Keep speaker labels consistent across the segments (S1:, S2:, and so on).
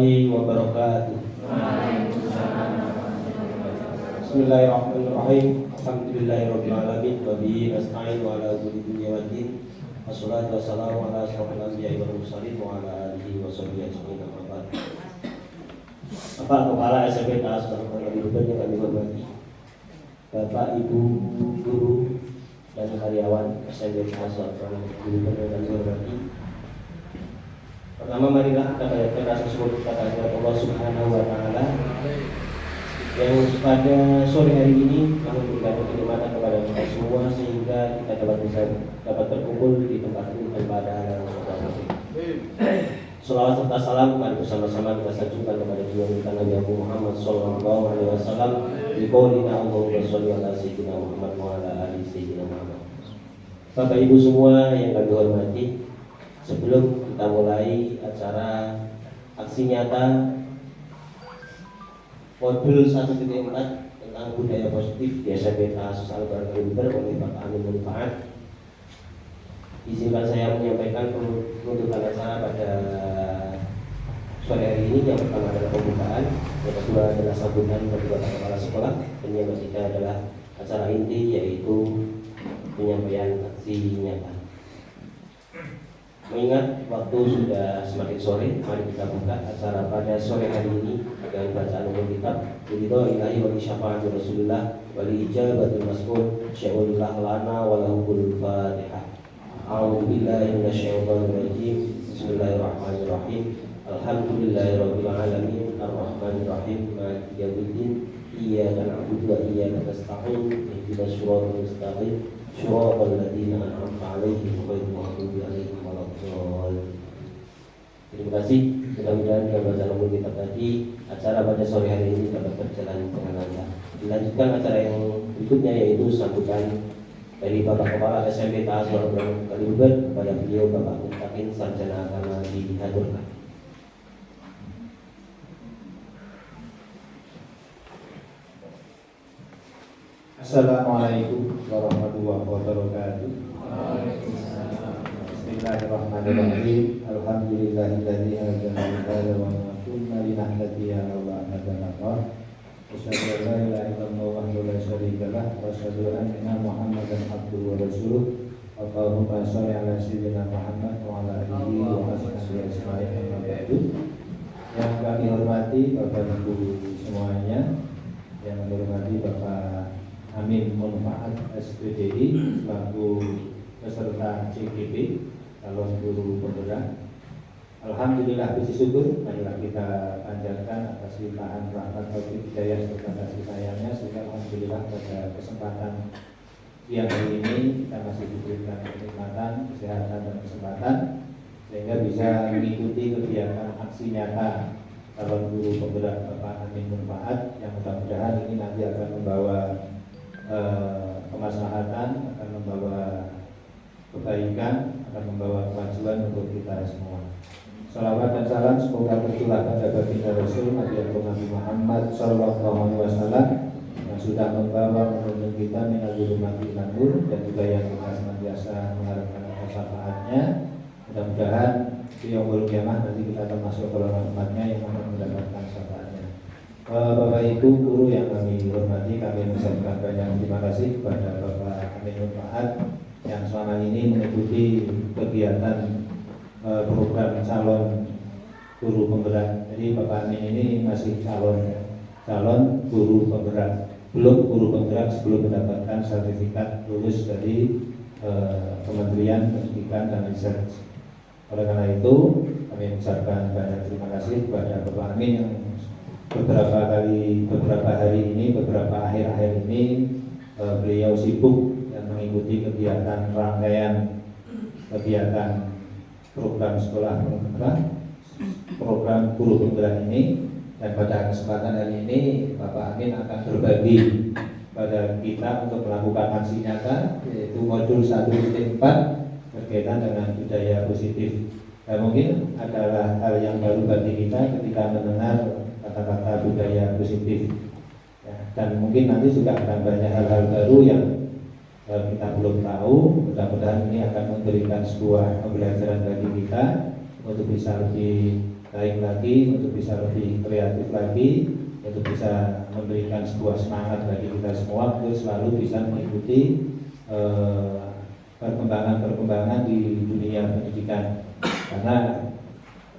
S1: warahmatullahi wabarakatuh. Bismillahirrahmanirrahim. Alhamdulillahirabbil alamin wa bihi nasta'in wa ala umuri dunya waddin. Wassalatu wassalamu ala asyrofil anbiya'i wal mursalin wa ala alihi wa sahbihi ajmain. Bapak Kepala SMP Taas yang kami hormati, Bapak Ibu guru dan karyawan SMP Taas yang kami hormati. Pertama, marilah kita panjatkan rasa syukur kita kepada Allah Subhanahu wa Ta'ala yang pada sore hari ini telah memberikan kenikmatan kepada kita semua sehingga kita dapat berkumpul di tempat ini tanpa ada halangan atau apapun. Salawat serta salam mari bersama-sama kita sanjungkan kepada junjungan Nabi Muhammad sallallahu alaihi wasallam di qaulina Allahumma shalli ala sayyidina Muhammad wa ala ali sayyidina Muhammad. Bapak Ibu semua yang kami hormati, sebelum kita mulai acara aksi nyata modul 1.4 tentang budaya positif di SMP Taas Al-Barokah Kaliber oleh Bapak Amin Munfaat, izinkan saya menyampaikan penutupan acara pada sore hari ini. Yang pertama adalah pembukaan, yang kedua adalah sambutan bagi Bapak Kepala Sekolah, dan yang ketiga adalah acara inti yaitu penyampaian aksi nyata. Mengingat waktu sudah semakin sore, mari kita buka acara pada sore hari ini dengan bacaan umum kitab Ridhoillahi wa syafaati Rasulullah wa li ijabatil mas'ul sya'ulillah lana wa lahul Fatihah. A'udzu billahi minasyaitonir rajim. Bismillahirrahmanirrahim. Alhamdulillahirabbil alamin arrahmanir rahim maliki yaumiddin iyyaka na'budu wa iyyaka nasta'in ihdinas siratal mustaqim siratal ladzina an'amta 'alaihim ghairil maghdubi 'alaihim waladdallin. Terima kasih. Mudah-mudahan dengan bacaan umum kita tadi acara pada sore hari ini dapat berjalan dengan lancar. Dilanjutkan acara yang berikutnya yaitu sambutan dari Bapak Kepala SMP Taas Al-Barokah Kaliber kepada beliau Bapak Mutakin Sarjana Agama dihaturkan.
S2: Assalamualaikum warahmatullahi wabarakatuh. Bismillahirrahmanirrahim. Alhamdulillahilladzi hadana li hadza wa ma kunna linahtadiya laula an hadana Allah. Asyhadu an la ilaha illallah wahdahu la syarika lah wa asyhadu anna Muhammadan abduhu wa rasuluh. Allahumma shalli ala sayyidina Muhammad wa ala alihi wa ashabihi ajmain. Amma ba'du. Yang kami hormati Bapak Ibu semuanya, yang kami hormati Bapak Amin Munfaat SPDI selaku peserta CGP calon guru penggerak. Alhamdulillah, puji syukur marilah kita panjatkan atas limpahan rahmat taufik hidayah serta kasih sayangnya sehingga alhamdulillah pada kesempatan siang hari ini kita masih diberikan kenikmatan, kesehatan dan kesempatan sehingga bisa mengikuti kegiatan aksi nyata calon guru penggerak Bapak Amin Munfaat yang mudah-mudahan ini nanti akan membawa kemaslahatan, akan membawa kebaikan, akan membawa kemajuan untuk kita semua. Salawat dan salam semoga tercurah pada baginda Rasul Nabi Muhammad Sallallahu Alaihi Wasallam yang sudah membawa menuntun kita minal zulumati ilan nur, dan juga yang kita senantiasa mengharapkan syafaatnya. Mudah-mudahan di yaumul qiyamah nanti kita termasuk golongan umatnya yang akan mendapatkan syafaatnya. Bapak Ibu guru yang kami hormati, kami mengucapkan banyak terima kasih kepada Bapak Amin Munfaat yang selama ini mengikuti kegiatan program calon guru penggerak. Jadi Bapak Amin ini masih calon guru penggerak, belum guru penggerak sebelum mendapatkan sertifikat lulus dari Kementerian Pendidikan dan Riset. Oleh karena itu kami mengucapkan banyak terima kasih kepada Bapak Amin yang beberapa hari ini, beberapa akhir-akhir ini beliau sibuk dan mengikuti kegiatan rangkaian kegiatan program sekolah penggerak, program guru penggerak ini, dan pada kesempatan hari ini Bapak Amin akan berbagi pada kita untuk melakukan aksi nyata yaitu modul 1.4 berkaitan dengan budaya positif. Dan mungkin adalah hal yang baru bagi kita ketika mendengar kata-kata budaya positif ya, dan mungkin nanti juga akan banyak hal-hal baru yang kita belum tahu. Mudah-mudahan ini akan memberikan sebuah pembelajaran bagi kita untuk bisa lebih baik lagi, untuk bisa lebih kreatif lagi, untuk bisa memberikan sebuah semangat bagi kita semua untuk selalu bisa mengikuti perkembangan-perkembangan di dunia pendidikan. Karena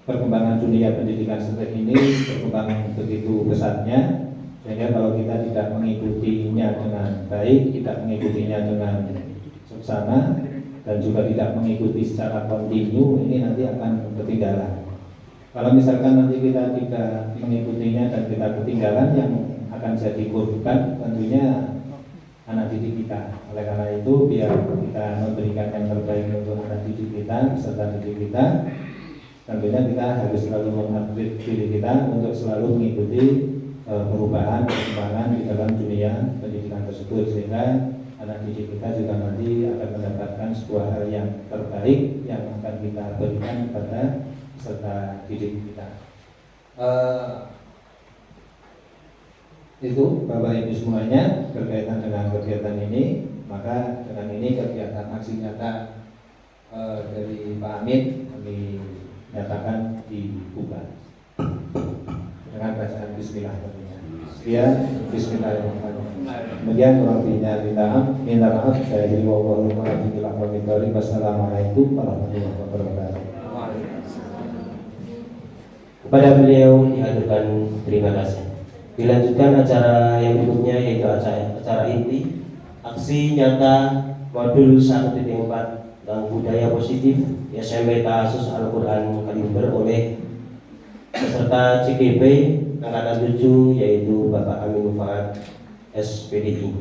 S2: perkembangan dunia pendidikan seperti ini perkembangan begitu pesatnya, sehingga kalau kita tidak mengikutinya dengan baik, tidak mengikutinya dengan seksama, dan juga tidak mengikuti secara kontinu, ini nanti akan ketinggalan. Kalau misalkan nanti kita tidak mengikutinya dan kita ketinggalan, yang akan jadi korban tentunya anak didik kita. Oleh karena itu, biar kita memberikan yang terbaik untuk anak didik kita, peserta didik kita, tentunya kita harus selalu mengupgrade diri kita untuk selalu mengikuti perubahan, perkembangan di dalam dunia pendidikan tersebut, sehingga anak didik kita juga nanti akan mendapatkan sebuah hal yang terbaik yang akan kita berikan kepada peserta didik kita. Itu Bapak Ibu semuanya berkaitan dengan kegiatan ini. Maka dengan ini kegiatan aksi nyata dari Pak Amin kami nyatakan dibuka dengan bacaan Bismillah tentunya. Ya, Bismillahirrahmanirrahim. Kemudian kurang minta maaf saya jadi wassalamualaikum warahmatullahi wabarakatuh.
S1: Kepada beliau dihaturkan terima kasih. Dilanjutkan acara yang berikutnya, yaitu acara inti aksi nyata modul 1.4 tentang budaya positif SMP Ta'asus Al-Quran Kaliber oleh peserta CGP angkatan 7, yaitu Bapak Amin Fuad SPDI.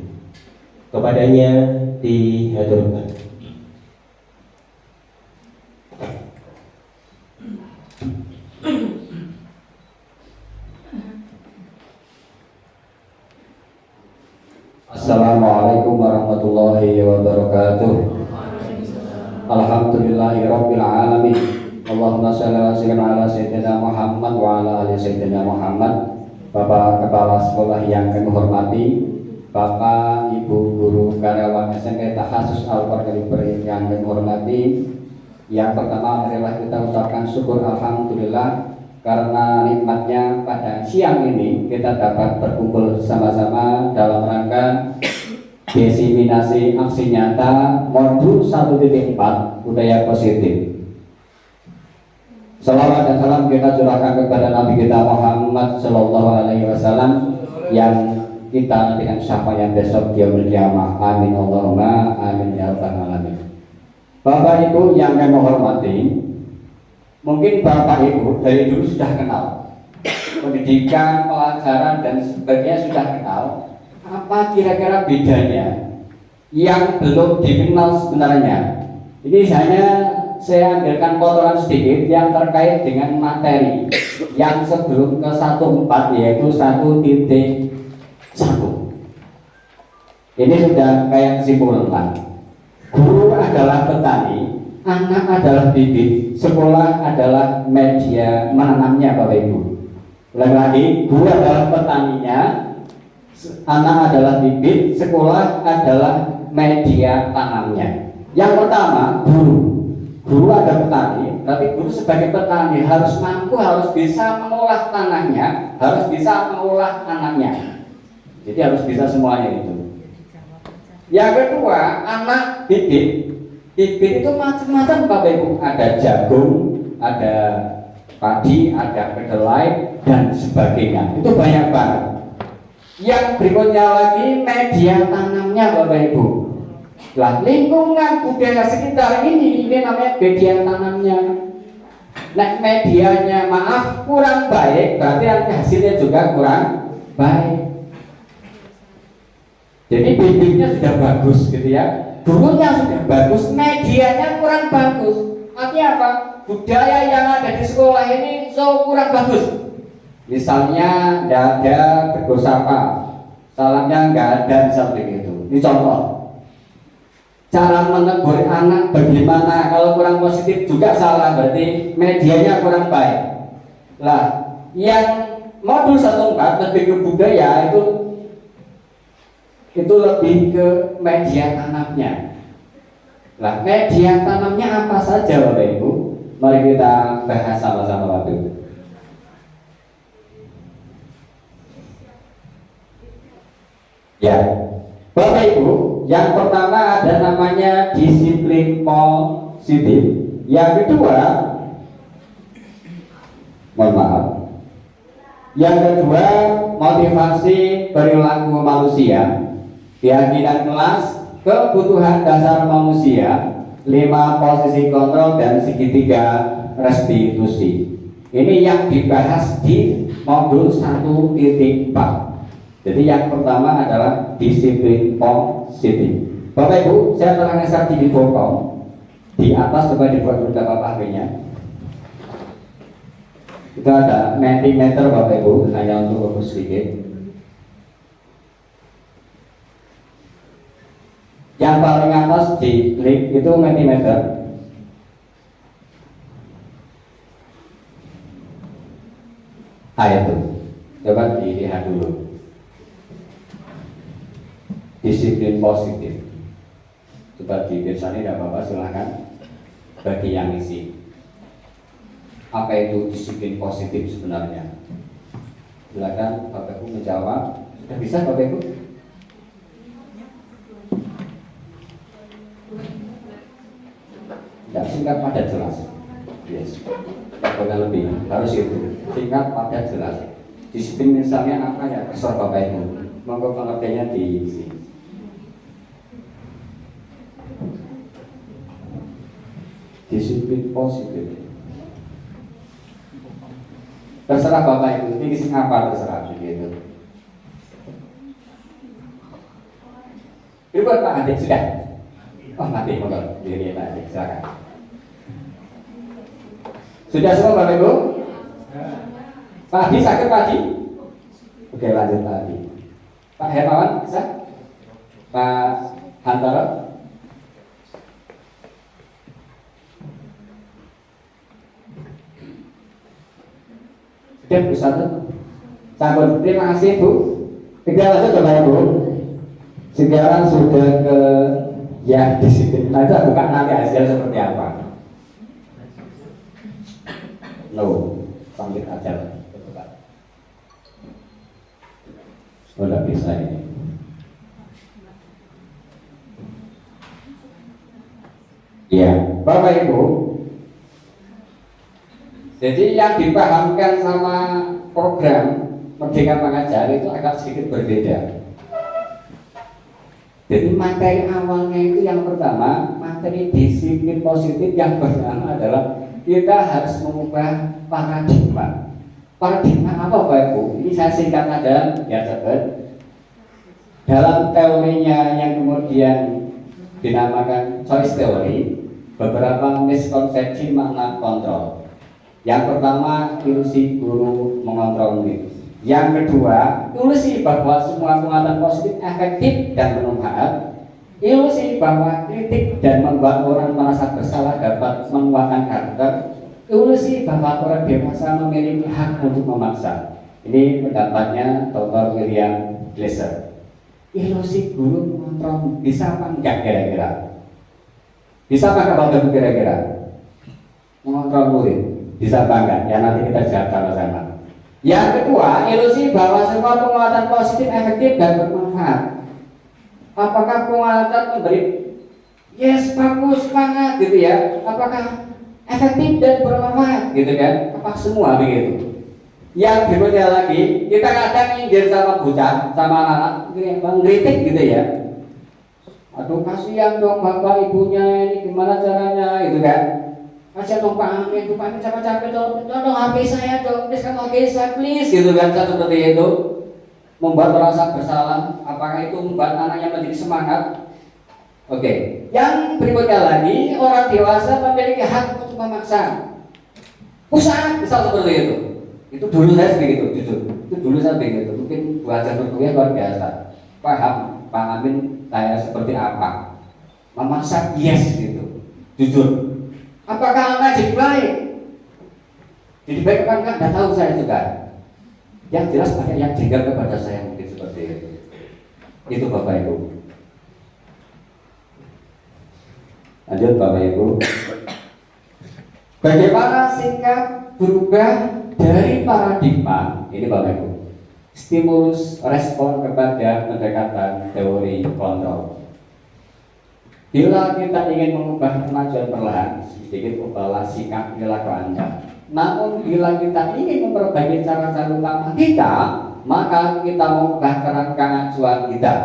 S1: Kepadanya dihaturkan.
S3: Assalamualaikum warahmatullahi wabarakatuh. Alhamdulillahirabbil alamin. Allahumma shalli ala sayyidina Muhammad wa ala ali sayyidina Muhammad. Bapak Kepala Sekolah yang kami hormati, Bapak, Ibu guru karyawan SMP Ta'asus Al-Quran Kaliber yang kami hormati, yang pertama adalah kita ucapkan syukur alhamdulillah karena nikmatnya pada siang ini kita dapat berkumpul sama-sama dalam rangka diseminasi aksi nyata modul 1.4 budaya positif. Salawat dan salam kita curahkan kepada Nabi kita Muhammad Sallallahu Alaihi Wasallam yang kita dengan syafaatnya besok dia berjamaah. Amin Allahumma amin ya rabbal alamin. Bapak Ibu yang kami hormati, mungkin Bapak Ibu dari dulu sudah kenal pendidikan, pelajaran dan sebagainya, sudah kenal. Apa kira-kira bedanya yang belum dikenal sebenarnya? Ini hanya saya ambilkan potongan sedikit yang terkait dengan materi yang sebelum ke 1.4, yaitu 1.1. Ini sudah kayak kesimpulan. Guru adalah petani, anak adalah bibit, sekolah adalah media menanamnya, Bapak Ibu. Lagi-lagi, guru adalah petaninya, anak adalah bibit, sekolah adalah media tanamnya. Yang pertama, guru. Guru ada petani, tapi guru sebagai petani harus mampu, harus bisa mengolah tanahnya, harus bisa mengolah anaknya. Jadi harus bisa semuanya itu. Yang kedua, anak bibit. Bibit itu macam-macam, Bapak Ibu. Ada jagung, ada padi, ada kedelai dan sebagainya. Itu banyak banget. Yang berikutnya lagi media tanamnya, Bapak Ibu. Lah, lingkungan budaya sekitar ini namanya media tanamnya. Nah, medianya maaf kurang baik, berarti hasilnya juga kurang baik. Jadi bibitnya sudah bagus gitu ya, gurunya sudah bagus, medianya kurang bagus. Artinya apa? Budaya yang ada di sekolah ini kurang bagus. Misalnya tidak ada tegur sapa, salamnya nggak ada, seperti itu. Ini contoh. Cara menegur anak bagaimana, kalau kurang positif juga salah, berarti medianya kurang baik. Lah, yang modul 1.4 lebih ke budaya itu lebih ke media tanamnya. Lah, media tanamnya apa saja, Bapak Ibu? Mari kita bahas sama-sama, Bapak Ibu. Ya, Bapak Ibu, yang pertama ada namanya disiplin positif. Yang kedua, mohon maaf. Yang kedua, motivasi perilaku manusia, keyakinan kelas, kebutuhan dasar manusia, 5 posisi kontrol dan segitiga restitusi. Ini yang dibahas di modul 1.4. Jadi yang pertama adalah disiplin positif. Bapak Ibu, saya terangkan saja di bokong di atas, coba dibuat beberapa paginya. Itu ada mentimeter Bapak Ibu, hanya untuk fokus sedikit. Yang paling atas di klik itu mentimeter. Itu, coba dilihat dulu. Disiplin positif. Coba di sana tidak apa-apa, silahkan bagi yang isi. Apa itu disiplin positif sebenarnya? Silakan Bapak Ibu menjawab. Sudah bisa Bapak Ibu? Tidak, singkat padat jelas. Yes. Bukan lebih, harus itu singkat padat jelas. Disiplin misalnya apa ya? Kesor Bapak Ibu. Monggo pengertiannya diisi. Disiplin positif. Terserah Bapak Ibu, ini sing apa terserah begitu. Ini buat Pak Adik sudah. Oh mati, monggo diri Pak Adik, silakan. Sudah semua Bapak Ibu? Pak Adi sakit Pak Adi? Oke lanjut Pak Adi. Pak Hermawan bisa? Pak Hantara? Sudah Bu satu. Sampun, terima kasih Bu. Kita lanjut Bapak Ibu. Sekarang sudah ke ya disiplin. Nah itu bukan nanti hasil seperti apa. No, sambil aja. Oh, tidak bisa ini. Ya, Bapak Ibu. Jadi yang dipahamkan sama program Merdeka Mengajar itu agak sedikit berbeda. Jadi materi awalnya itu yang pertama, materi disiplin positif yang pertama adalah kita harus mengubah paradigma. Paradigma apa Bapak Ibu? Ini saya singkat aja, ya sahabat. Dalam teorinya yang kemudian dinamakan choice theory, beberapa miskonsepsi makna kontrol. Yang pertama, ilusi guru mengontrol murid. Yang kedua, ilusi bahwa semua penguatan positif efektif dan bermanfaat. Ilusi bahwa kritik dan membuat orang merasa bersalah dapat menguatkan karakter. Ilusi bahwa orang dewasa memiliki hak untuk memaksa. Ini pendapatnya Dr. William Glasser. Ilusi guru mengontrol bisa apa enggak kira-kira? Bisa apa enggak kira-kira? Mengontrol murid. Bisa bangga, ya nanti kita jawab sama-sama. Yang kedua, ilusi bahwa semua penguatan positif efektif dan bermanfaat. Apakah penguatan memberi yes bagus semangat gitu ya? Apakah efektif dan bermanfaat gitu kan? Apa semua begitu? Yang berikutnya lagi, kita kadang nyindir sama bocah, sama anak-anak, mengkritik gitu ya. Aduh kasihan dong bapak ibunya ini gimana caranya gitu kan? Masih dong Pak Amin capek-capek dong HP saya dong, please kan HP saya please gitu kan, seperti itu membuat merasa bersalah. Apakah itu membuat anaknya menjadi semangat? Oke. Yang berikutnya lagi, orang dewasa memiliki hak untuk memaksa. Pusat misal seperti itu. Itu dulu saya begitu, jujur. Itu dulu saya begitu. Mungkin belajar berkuliah luar biasa. Paham Pak Amin saya seperti apa? Memaksa yes gitu, jujur. Apakah anak jadi baik? Jadi baik apa enggak? Tidak tahu saya juga. Yang jelas banyak yang jengkel kepada saya mungkin seperti itu. Itu Bapak Ibu. Lanjut Bapak Ibu. Bagaimana sikap berubah dari paradigma ini Bapak Ibu? stimulus respon kepada pendekatan teori kontrol. Bila kita ingin mengubah kemajuan perlahan, sedikit ubahlah sikap perilaku Anda. Namun bila kita ingin memperbaiki cara-cara utama kita, maka kita mengubah kerangka acuan kita.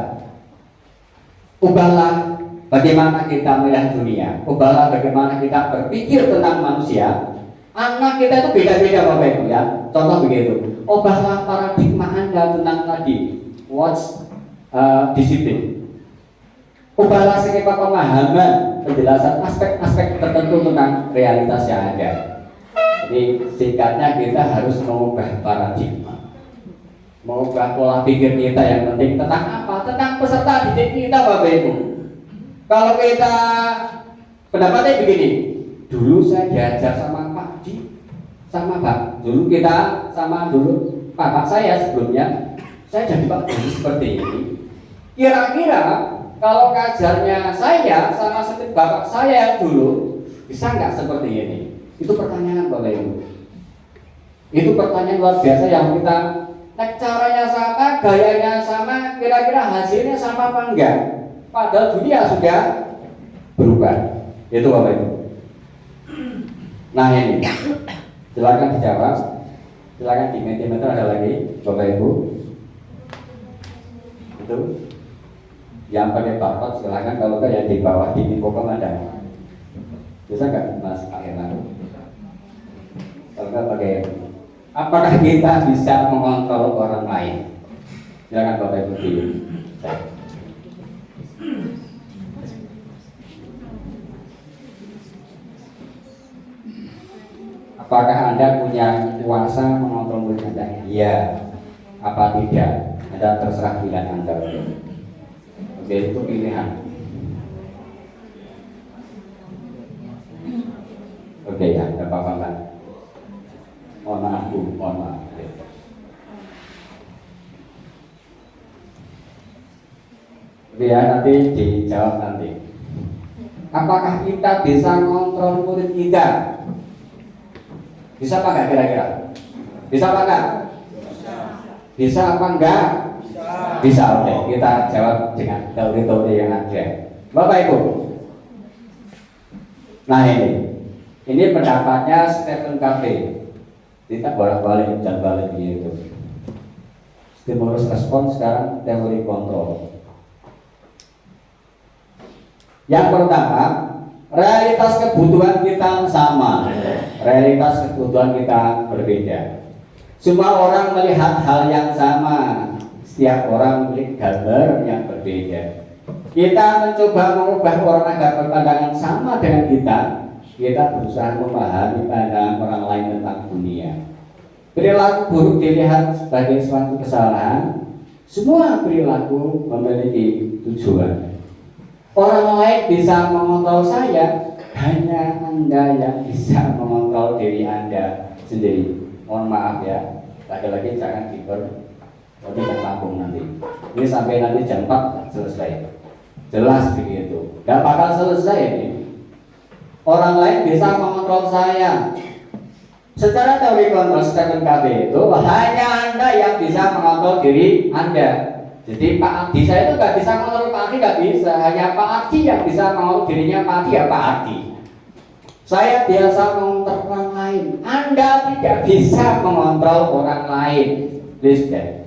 S3: Ubahlah bagaimana kita melihat dunia, ubahlah bagaimana kita berpikir tentang manusia. Anak kita itu beda-beda Bapak Ibu ya. Contoh begitu. Ubahlah paradigma Anda tentang tadi watch disiplin. Ubahlah skema pemahaman penjelasan aspek-aspek tertentu tentang realitas yang ada. Jadi singkatnya kita harus mengubah paradigma, mengubah pola pikir kita. Yang penting tentang apa? Tentang peserta didik kita Bapak Ibu. Kalau kita pendapatnya begini, dulu saya diajar sama Pak Di, sama Pak, dulu kita sama dulu Pak saya sebelumnya, saya jadi Pak Di seperti ini. Kira-kira kalau ngajarnya saya sama seperti bapak saya yang dulu, bisa nggak seperti ini? Itu pertanyaan Bapak Ibu. Itu pertanyaan luar biasa yang kita caranya sama, gayanya sama, kira-kira hasilnya sama apa enggak? Padahal dunia sudah berubah. Itu Bapak Ibu. Nah ini, silakan dijawab. Silakan di Mentimeter ada lagi Bapak Ibu. Itu. Yang pakai barcode silakan, kalau enggak yang di bawah di info ada. Bisa nggak Mas Akhirna? Kalau enggak pakai. Apakah kita bisa mengontrol orang lain? Silakan Bapak Ibu di. Apakah Anda punya kuasa mengontrol murid Anda? Iya. Apa tidak? Anda terserah pilihan Anda. Oke, itu pilihan. Oke ya, tidak apa-apa Mbak. Mohon maaf Bu, mohon maaf. Oke ya, nanti dijawab nanti. Apakah kita bisa mengontrol murid kita? Bisa apa enggak kira-kira? Bisa apa enggak? Bisa apa enggak? Bisa, oke. Kita jawab dengan teori-teori yang ada. Bapak Ibu. Nah ini pendapatnya Stephen Covey. Kita bolak-balik dan balik gitu. Stimulus respon sekarang teori kontrol. Yang pertama, realitas kebutuhan kita sama, realitas kebutuhan kita berbeda. Semua orang melihat hal yang sama. Setiap orang memiliki gambar yang berbeda. Kita mencoba mengubah orang agar berpandangan sama dengan kita. Kita berusaha memahami pandangan orang lain tentang dunia. Perilaku buruk dilihat sebagai suatu kesalahan. Semua perilaku memiliki tujuan. Orang lain bisa mengontrol saya, hanya Anda yang bisa mengontrol diri Anda sendiri. Mohon maaf ya, lagi-lagi jangan tapi tak tampung nanti. Ini sampai nanti jam 4 selesai. Jelas begitu. Gak bakal selesai ini. Orang lain bisa mengontrol saya. Secara teori kontrol Stephen Covey itu hanya Anda yang bisa mengontrol diri Anda. Jadi Pak Ardi saya itu gak bisa mengontrol Pak Ardi, gak bisa. Hanya Pak Ardi yang bisa mengontrol dirinya Pak Ardi ya Pak Ardi. Saya biasa mengontrol orang lain. Anda tidak bisa mengontrol orang lain. Please deh.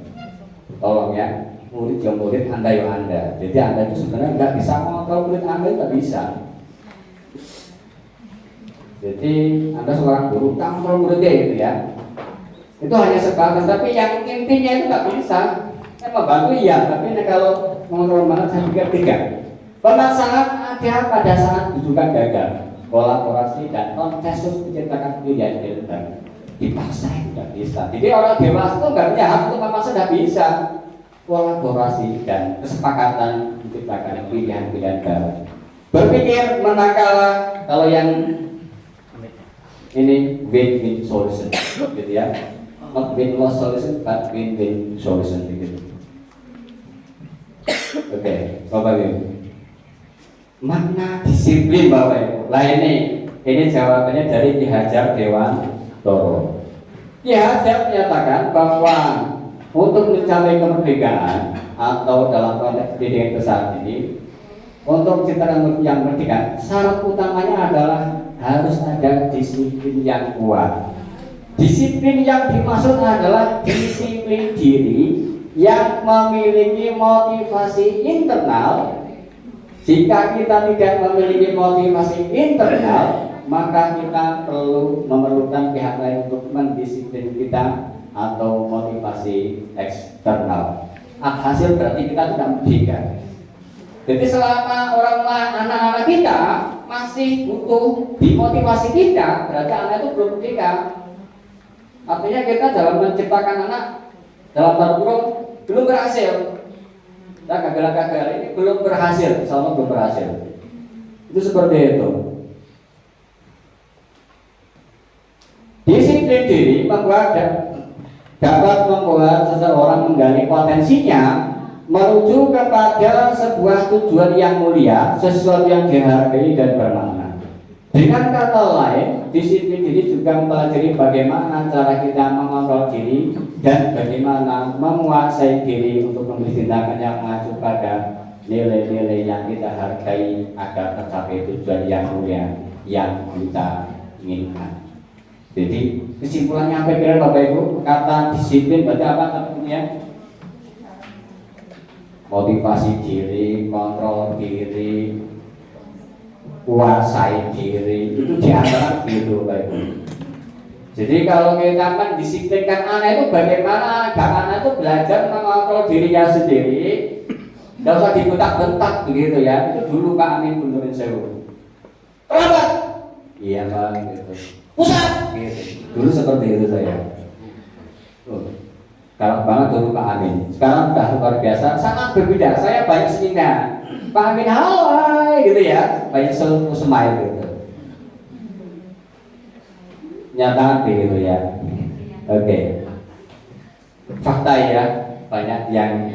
S3: Tolong ya, murid yang murid, Anda yang Anda. Jadi Anda itu sebenarnya nggak bisa mengontrol murid Anda, nggak bisa. Jadi Anda seorang guru, kontrol muridnya gitu ya. Itu hanya sebatas, tapi yang intinya itu nggak bisa. Saya membantu ya, tapi kalau mengontrol banget saya pikir tidak. Permasalahan ada pada saat dudukan gagal, kolaborasi dan konsensus menciptakan pilihan filter. Dipaksa tidak bisa. Jadi orang dewasa itu nggak punya hak untuk memaksa, tidak bisa. Kolaborasi dan kesepakatan menciptakan pilihan-pilihan baru. Berpikir menang kalah. Kalau yang ini win-win solution, gitu ya. Not win-loss solution, but win-win solution, gitu. Oke, Bapak Ibu. Makna disiplin Bapak Ibu. Lah ini jawabannya dari Ki Hajar Dewantoro. Ki Hajar menyatakan bahwa untuk mencapai kemerdekaan atau dalam konteks pendidikan besar ini, untuk menciptakan yang merdeka, syarat utamanya adalah harus ada disiplin yang kuat. Disiplin yang dimaksud adalah disiplin diri yang memiliki motivasi internal. Jika kita tidak memiliki motivasi internal, maka kita memerlukan pihak lain untuk mendisiplin kita atau motivasi eksternal. Hasil berarti kita tidak merdeka. Jadi selama anak-anak kita masih butuh dimotivasi kita, berarti anak itu belum merdeka. Artinya kita dalam menciptakan anak dalam kurung belum berhasil. Kita gagal-gagal ini belum berhasil, sama belum berhasil. Itu seperti itu. Disiplin diri dapat membuat seseorang menggali potensinya menuju kepada sebuah tujuan yang mulia, sesuatu yang dihargai dan bermakna. Dengan kata lain, disiplin diri juga mempelajari bagaimana cara kita mengontrol diri dan bagaimana menguasai diri untuk memilih tindakan yang mengacu pada nilai-nilai yang kita hargai agar tercapai tujuan yang mulia yang kita inginkan. Jadi kesimpulannya apa kira Bapak Ibu? Kata disiplin berarti apa artinya? Motivasi diri, kontrol diri, kuasai diri, itu diantara gitu Bapak Ibu. Jadi kalau kita mendisiplinkan anak itu bagaimana anak itu belajar mengontrol dirinya sendiri, tidak usah dibentak-bentak begitu ya. Itu dulu Pak Amin Gunturin Sewu. Terlambat. Iya Pak gitu. Pusat gitu. Dulu seperti itu saya. Galak banget dulu Pak Amin. Sekarang sudah luar biasa, sangat berbeda. Saya banyak seminar. Pak Amin halo hai, gitu ya. Banyak semai gitu. Nyata gitu ya. Oke. Fakta ya, banyak yang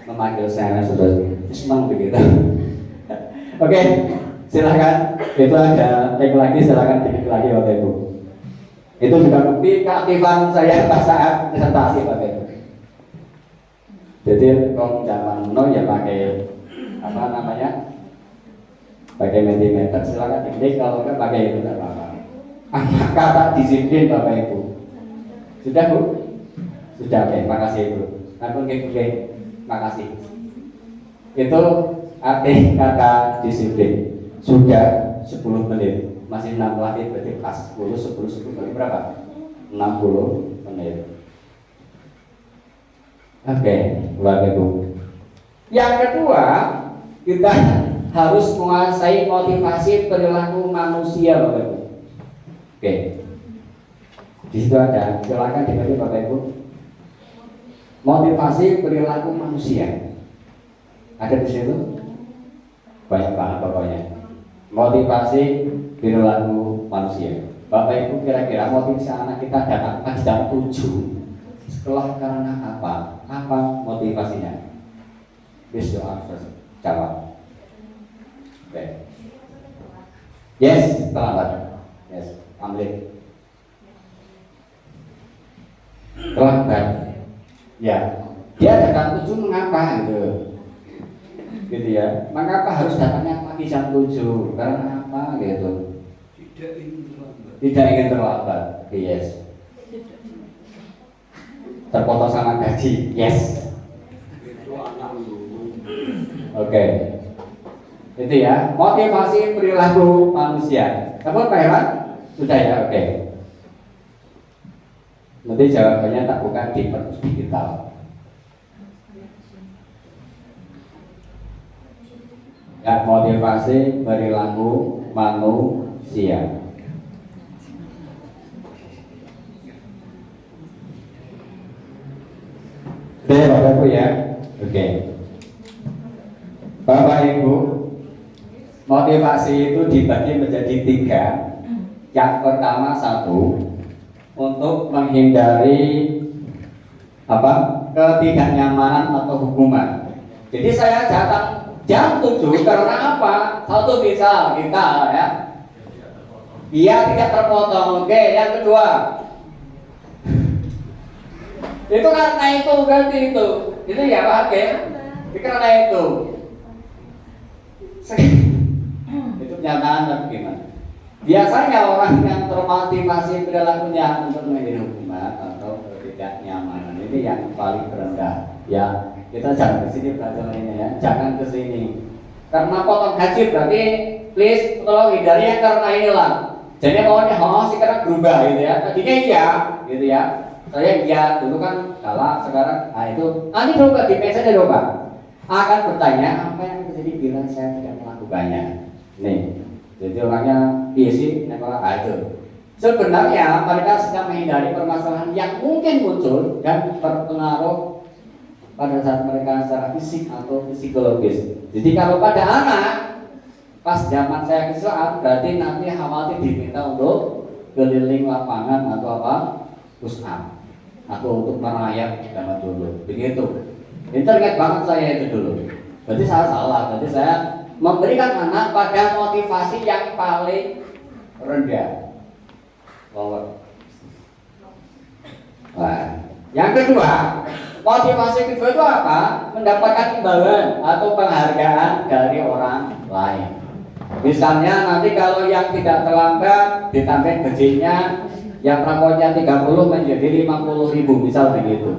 S3: memanggil saya sudah senang begitu. Oke. Silahkan, itu ada tag lagi, silahkan diklik lagi Bapak Ibu. Itu juga bukti keaktifan saya pas saat presentasi Bapak Ibu. Jadi kalau zaman no ya pakai apa namanya, pakai mentimeter, silahkan diklik, kalau enggak pakai itu tidak apa-apa. Kata disiplin Bapak Ibu. Sudah Bu? Sudah, oke, makasih Ibu. Oke, makasih. Itu arti kata disiplin. Sudah 10 menit, masih 6 lagi, berarti pas 10 kali berapa? 60 menit. Oke, Bapak Ibu. Yang kedua, kita harus menguasai motivasi perilaku manusia Bapak Ibu. Oke. Di situ ada, silakan dikali Bapak Ibu. Motivasi perilaku manusia. Ada di situ? Banyak banget pokoknya. Motivasi perilaku manusia. Bapak Ibu kira-kira motivasi anak kita datang pagi jam 7 setelah karena apa? Apa motivasinya? Please do answer. Jawab. Oke. Yes, terlambat. Yes, ambil. Terlambat. Ya. Dia datang 7 mengapa gitu? Gitu ya. Mengapa harus datangnya pagi jam 7? Karena apa gitu? Tidak ingin terlambat. Yes. Terpotong sama gaji. Yes. Oke. Itu ya, motivasi perilaku manusia. Kamu Pak Herman? Sudah ya, oke. Nanti jawabannya tak buka di perpus digital. Ya, motivasi perilaku manusia. Oke, Bapak Ibu ya. Oke. Bapak Ibu, motivasi itu dibagi menjadi 3. Yang pertama 1, untuk menghindari ketidaknyamanan atau hukuman. Jadi saya datang jam 7 karena apa? Satu misal kita ya, dia tidak terpotong. Oke, yang kedua, Itu karena itu berarti itu ya Pak ya. Itu karena itu. Itu kenyataan dan gimana? Biasanya orang yang termotivasi perilakunya untuk menghindari atau ketidaknyamanan ini yang paling rendah. Ya, kita jangan ke sini belajar ini ya, jangan ke sini. Karena potong gaji berarti please tolong hindari yang karena inilah. Jadi maunya sekarang berubah gitu ya. Tadinya iya gitu ya. Saya iya dulu kan salah, sekarang itu. Nanti coba di meja deh Pak. Akan bertanya apa yang terjadi bila saya tidak melakukannya. Nih. Jadi orangnya biasa itu. Sebenarnya mereka sedang menghindari permasalahan yang mungkin muncul dan berpengaruh pada saat mereka secara fisik atau psikologis. Jadi kalau pada anak, pas zaman saya Islam, berarti nanti khawatir diminta untuk keliling lapangan atau apa, push up atau untuk merayap zaman dulu. Begitu. Internet banget saya itu dulu. Berarti saya salah. Berarti saya memberikan anak pada motivasi yang paling rendah. Nah, yang kedua, motivasi kedua itu apa? Mendapatkan imbalan atau penghargaan dari orang lain. Misalnya nanti kalau yang tidak terlambat ditambah gajinya, yang rapotnya 30 menjadi 50.000, misal begitu.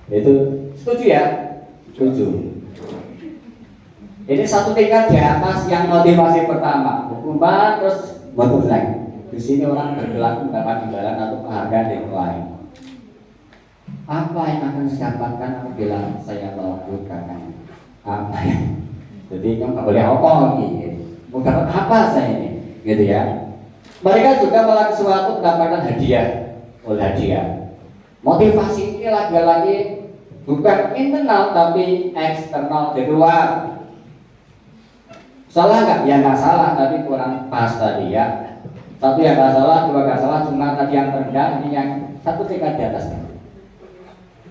S3: Itu setuju ya? Setuju. Ini satu tingkat di atas yang motivasi pertama, hukuman terus motivasi. Di sini orang berperilaku mendapat imbalan atau penghargaan dari orang lain. Apa yang akan saya dapatkan apabila saya melakukannya? Apa yang? Jadi kan nggak boleh apa gitu. Mau dapat apa saya ini? Gitu ya. Mereka juga melakukan sesuatu mendapatkan hadiah oleh hadiah. Motivasi ini lagi-lagi bukan internal tapi eksternal dari luar. Salah nggak? Ya nggak salah, tapi kurang pas tadi ya. Satu yang nggak salah, dua nggak salah, cuma tadi yang rendah, ini yang satu tingkat di atasnya.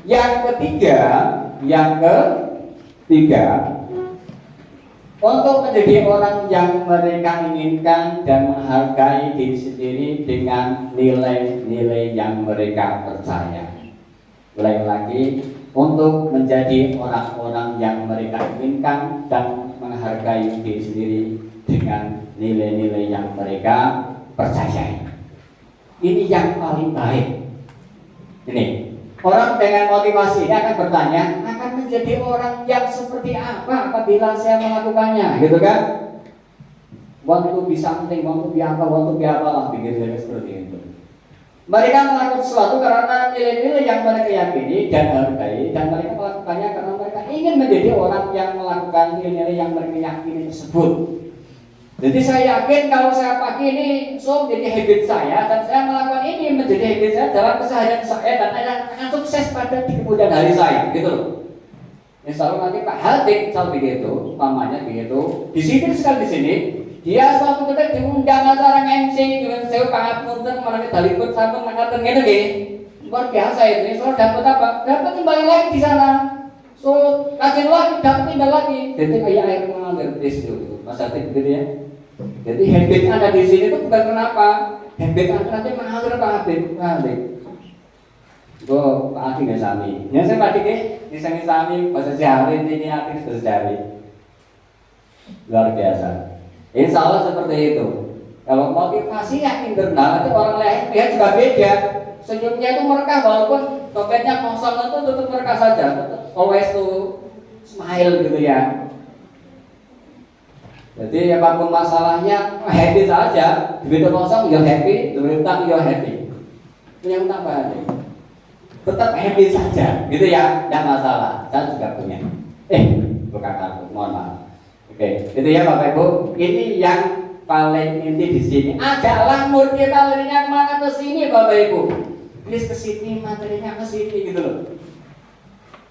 S3: Yang ketiga, untuk menjadi orang yang mereka inginkan dan menghargai diri sendiri dengan nilai-nilai yang mereka percaya. Mulai lagi, untuk menjadi orang-orang yang mereka inginkan dan menghargai diri sendiri dengan nilai-nilai yang mereka percayai. Ini yang paling baik. Ini orang dengan motivasi ini akan bertanya, akan menjadi orang yang seperti apa apabila saya melakukannya, gitu kan? Want to be something, want to be apa lah, begitu seperti itu. Mereka melakukan sesuatu karena nilai-nilai yang mereka yakini dan hargai, dan mereka melakukannya karena mereka ingin menjadi orang yang melakukan nilai-nilai yang mereka yakini tersebut. Jadi saya yakin kalau saya pakai ini menjadi habit saya, dan saya melakukan ini menjadi habit saya dalam keseharian saya, dan akan sukses pada di kemudian hari saya, gitu loh. Insya Allah nanti Pak Hatik misal begitu, pamannya begitu. Di sini sekali di sini, dia suatu ketika diundang acara MC dengan saya pangapunten mereka dalipun sampun mangkaten ngene nggih. Luar biasa itu. Soal dapat apa? Dapat imbalan lagi di sana. So kajian lagi, dapat imbal lagi. Jadi kayak air mengalir itu. Mas Hatik gitu ya. Jadi habit ada di sini itu bukan kenapa. Habit ada nanti mengalir Pak Hatik. Go Pak Hatik nggak sami. Yang saya Pak Hatik di sami bahasa Jawa ini artis bahasa Jawa. Luar biasa. Insya Allah seperti itu. Kalau motivasi yang internal itu orang lain dia juga beda. Senyumnya itu mereka walaupun dompetnya kosong itu tetap mereka saja. Always to smile gitu ya. Jadi apapun masalahnya happy saja. Begitu kosong ya happy, begitu utang ya happy. Itu yang utama ini. Tetap happy saja, gitu ya, tidak masalah. Saya juga punya. Bukan kartu, mohon maaf. Oke, itu ya Bapak Ibu. Ini yang paling inti di sini. Ajaklah murid kita larinya kemana, ke sini Bapak Ibu. Please ke sini, materinya ke sini gitu loh.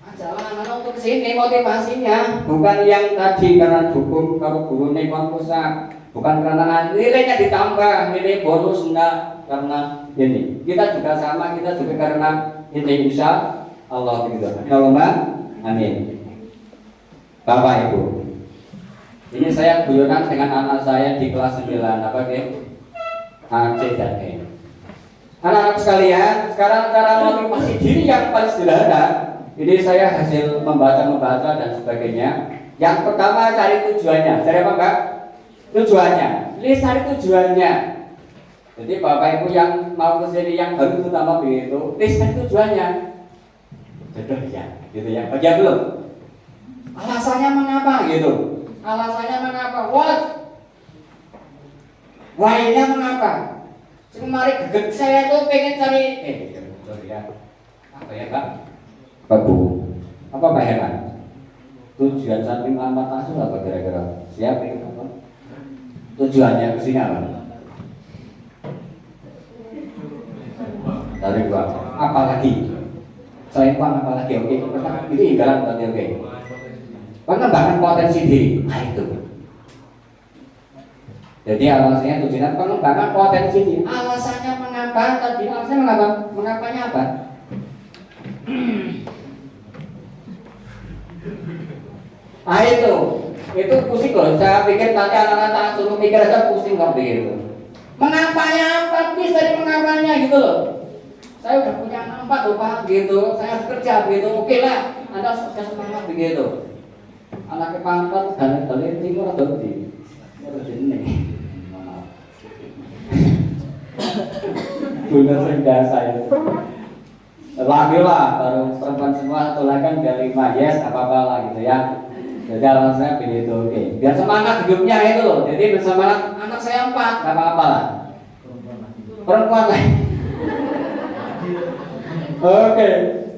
S3: Ajaklah anak untuk ke sini motivasinya, bukan yang tadi karena dukung kalau guru nekon pusat, bukan karena nilainya ditambah, nilai bonus enggak, karena ini. Kita juga sama, kita juga karena ini insya Allah begitu. Allahumma amin. Bapak Ibu. Ini saya guyonan dengan anak saya di kelas 9 apa ke? AC dan E. Anak-anak sekalian, sekarang cara motivasi diri yang paling sederhana. Ini saya hasil membaca dan sebagainya. Yang pertama cari tujuannya. Cari apa Mbak? Tujuannya. Ini cari tujuannya. Jadi Bapak Ibu yang mau ke sini yang baru terutama begitu, cari tujuannya. Jodoh ya, gitu ya. Bagian belum? Alasannya mengapa gitu? Alasannya mengapa? What? Why-nya mengapa? Kemarin geget saya tuh pengen cari sorry ya. Apa ya Pak? Pak Bu. Apa Pak Herman? Tujuan samping lambat langsung apa kira-kira? Siapa yang apa? Tujuannya ke sini apa? Dari uang. Apalagi? Selain uang apalagi? Oke, itu ibarat tadi oke. Pengembangan potensi diri. Nah itu. Jadi alasannya tujuan pengembangan potensi diri. Alasannya mengapa? Tadi alasannya mengapa? Mengapanya apa? Nah itu pusing loh. Saya pikir nanti anak-anak suruh mikir aja pusing kok begitu. Mengapanya apa? Bisa dari mengapanya gitu loh. Saya udah punya anak 4 loh Pak gitu. Saya harus kerja begitu. Oke lah, Anda sudah semangat begitu. Anaknya pangkat dan timur atau di ini. Bener sehingga saya lagi lah baru perempuan semua satu lagi kan biar 5 yes apa-apa lah gitu ya. Jadi alasannya begitu oke. Biar semangat hidupnya itu loh. Jadi bersemangat anak saya 4 nggak apa-apa lah. Perempuan lah. Oke,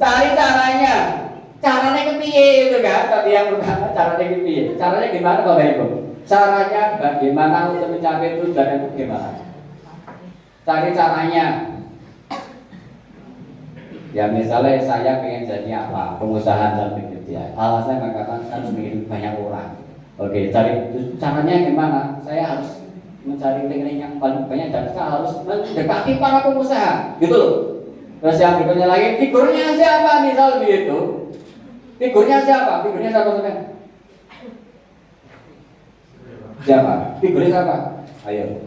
S3: cari caranya. Caranya kepiye itu kan? Tadi yang pertama caranya kepiye? Caranya gimana Bapak Ibu? Caranya bagaimana untuk mencapai tujuan itu gimana? Cari caranya. Ya misalnya saya pengen jadi apa? Pengusaha dan pekerja. Alasannya mengatakan harus menghidupi banyak orang. Oke, cari caranya gimana? Saya harus mencari link-link yang paling banyak dan saya harus mendekati para pengusaha. Gitu loh. Terus yang berikutnya lagi, figurnya siapa misal begitu? Figurnya siapa? Figurnya siapa sebenarnya? Siapa? Figurnya siapa? Ayo.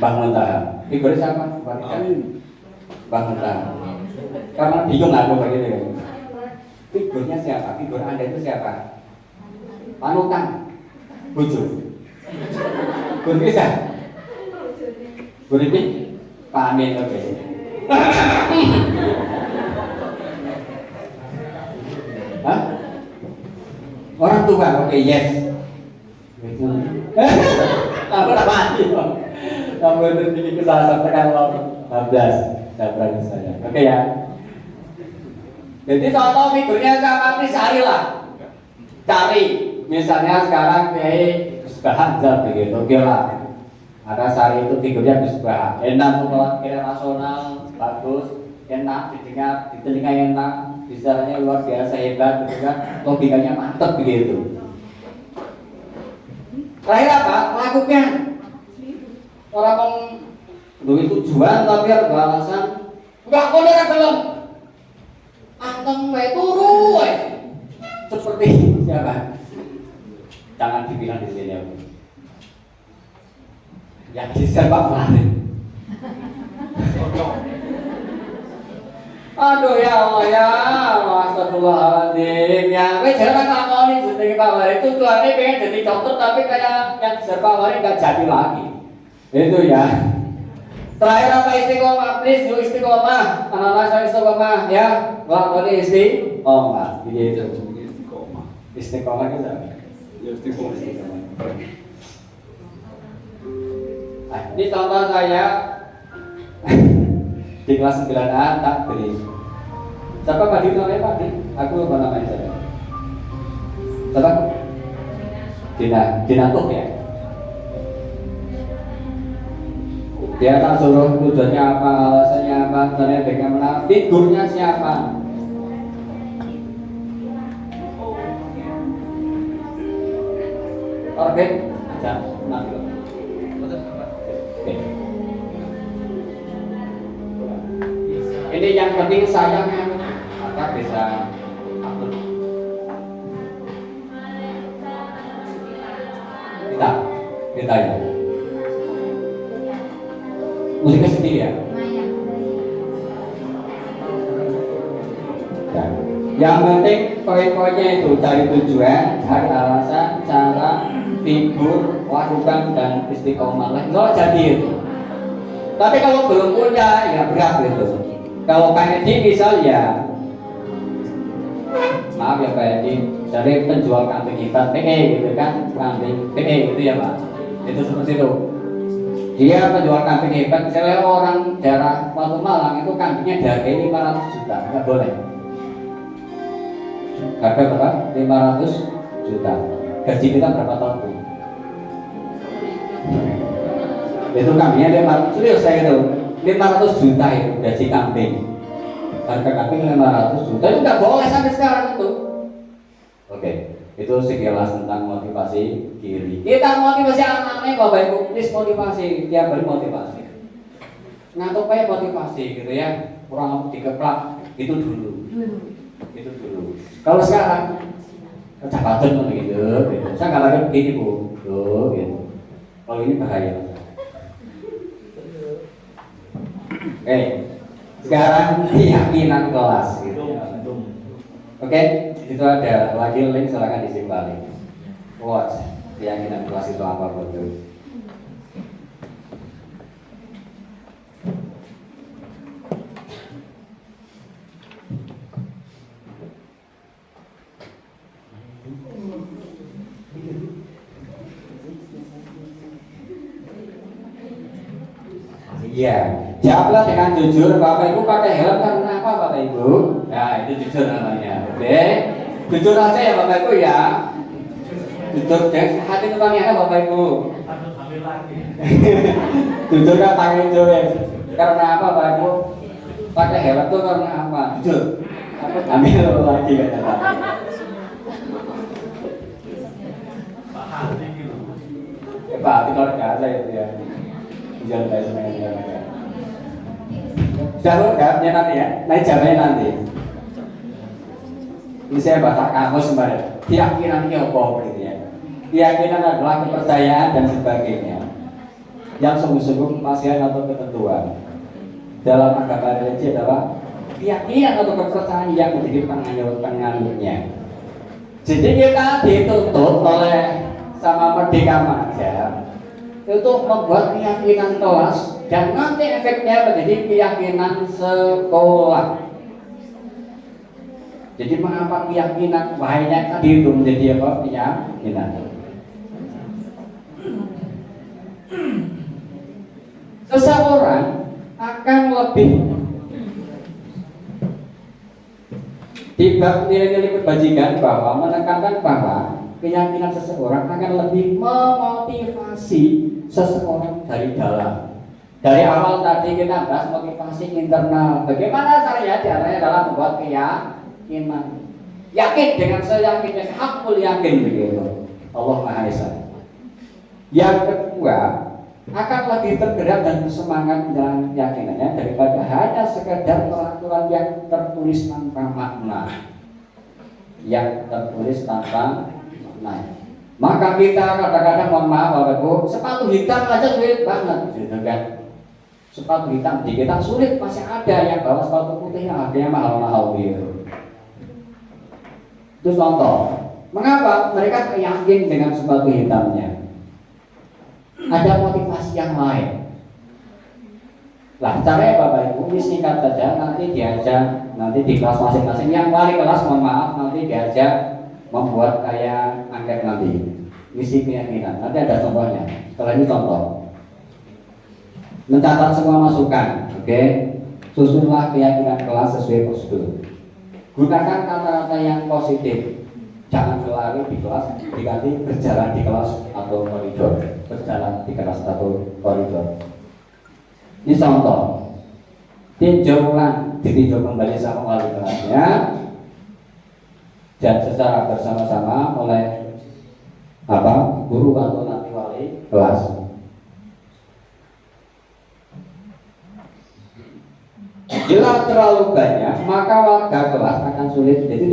S3: Bang Muntaha. Figurnya siapa? Bang Muntaha. Karena bingung aku begitu ya. Figurnya siapa? Figur Anda itu siapa? Panutan. Bujuk. Gur bisa. Gur ini Pak Amin oke. Hah? Orang tua oke yes. Aku tak mati kok. Kamu berpikir ke salah satu tekan 15 berani saya. Oke ya. Jadi contoh figurnya siapa cari lah. Cari. Misalnya sekarang kayak Bahanjal begitu. Oke lah. Ada sari itu figurnya Gus-Bah, enak kalau kira rasional, bagus, enak di telinga enak, bicaranya luar biasa hebat, gitu kan? Logikanya mantap begitu. Terakhir apa? Lakukan. Orang mau tujuan tapi ada alasan. Enggak boleh belum. Anteng wae turu wae. Seperti siapa? Jangan dibilang di sini aku. Yang bisa Pak kemarin. Aduh ya Allah ya, astagfirullahaladzim. Ya, gue jangan ngakoni jenenge Pak Wari itu tuannya pengen jadi dokter tapi kayak yang di Pak Wari nggak jadi lagi. Itu ya. Terakhir apa istiqomah? Please yuk istiqomah. Anak-anak saya istiqomah ya. Lakoni istiqomah. Begitu. Istiqomah itu apa? Ya istiqomah. Nah, ini contoh saya di kelas 9A tak beri. Siapa Pak Dino ya Pak? Aku lupa namanya saya. Siapa? Dina Tuh ya. Dia tak suruh tujuannya apa, alasannya apa, caranya bagaimana, figurnya siapa. Oke, aja nanti. Ini yang penting saya maka bisa upload. Kita ya. Musiknya sedih ya. Nah, yang penting poin-poinnya itu cari tujuan, cari alasan, cara, figur, lakukan dan istiqomah. Kalau jadi itu. Tapi kalau belum punya ya berat gitu. Kalau Pak Edi misal ya, maaf ya Pak Edi, dari penjual kambing hitam PE gitu kan, kambing PE gitu ya Pak. Itu seperti itu. Dia penjual kambing hebat, misalnya orang daerah Batu Malang itu kambingnya dihargai 500 juta, nggak boleh. Harga berapa? 500 juta. Gaji kita berapa tahun Bu? Itu kambingnya 500, serius saya itu 500 juta itu gaji kambing. Harga kambing 500 juta itu nggak boleh sampai sekarang itu. Oke, itu sekilas tentang motivasi diri. Kita motivasi anak-anaknya Bapak Ibu, please motivasi, tiap hari motivasi. Ngantuk kayak motivasi gitu ya, kurang dikeplak itu dulu. Itu dulu. Kalau sekarang kecepatan begitu, gitu. Saya nggak lagi begini Bu, tuh gitu. Kalau ini bahaya. Oke, sekarang keyakinan kelas gitu. Oke, itu ada lagi link, silakan disimpali. What? Keyakinan kelas itu apa betul? Iya, jawablah dengan jujur. Bapak Ibu pakai helm karena apa Bapak Ibu? Nah itu jujur namanya. Oke, jujur aja ya Bapak Ibu ya. Jujur deh, hati nuraninya Bapak Ibu. Jujur kan pakai jujur ya. Karena apa Bapak Ibu? Pakai helm itu karena apa? Jujur. Aku ambil lagi kata. Pak, itu kalau nggak ada itu ya. Jangan kayak semuanya. Jalur jawabnya nanti ya. Naik jawabnya nanti. Ini saya baca kamus kemarin. Keyakinan ini apa gitu ya? Keyakinan adalah kepercayaan dan sebagainya yang sungguh-sungguh kepastian atau ketentuan. Dalam agama religi adalah keyakinan atau kepercayaan yang menjadi penganutnya. Jadi kita dituntut oleh sama Merdeka Maja itu membuat keyakinan kelas dan nanti efeknya menjadi keyakinan sekolah. Jadi mengapa keyakinan banyak tadi itu menjadi apa? Keyakinan. Seseorang akan lebih di bab nilai-nilai kebajikan bahwa menekankan bahwa keyakinan seseorang akan lebih memotivasi seseorang dari dalam. Dari awal tadi kita bahas motivasi internal. Bagaimana caranya? Caranya adalah membuat keyakinan. Yakin dengan seyakinnya, hakul yakin begitu. Allah Maha Esa. Yang kedua, akan lebih tergerak dan bersemangat menjalani keyakinannya daripada hanya sekedar peraturan yang tertulis tanpa makna. Yang tertulis tanpa makna. Maka kita kadang-kadang mohon maaf Bapak Ibu, sepatu hitam aja sulit banget gitu kan. Sepatu hitam di kita sulit, masih ada yang bawa sepatu putih yang harganya mahal-mahal gitu. Itu contoh. Mengapa mereka yakin dengan sepatu hitamnya? Ada motivasi yang lain. Lah caranya Bapak Ibu ini singkat saja, nanti diajak nanti di kelas masing-masing yang wali kelas mohon maaf nanti diajak membuat kayak angket nanti misi keyakinan. Nanti ada contohnya. Setelah ini contoh. Mencatat semua masukan, oke? Susunlah keyakinan kelas sesuai prosedur. Gunakan kata-kata yang positif. Jangan berlari di kelas, diganti berjalan di kelas atau koridor. Berjalan di kelas atau koridor. Ini contoh. Tinjau ulang, ditinjau kembali sama wali kelasnya. Dan secara bersama-sama oleh guru atau nanti wali kelas. Bila terlalu banyak maka warga kelas akan sulit. Jadi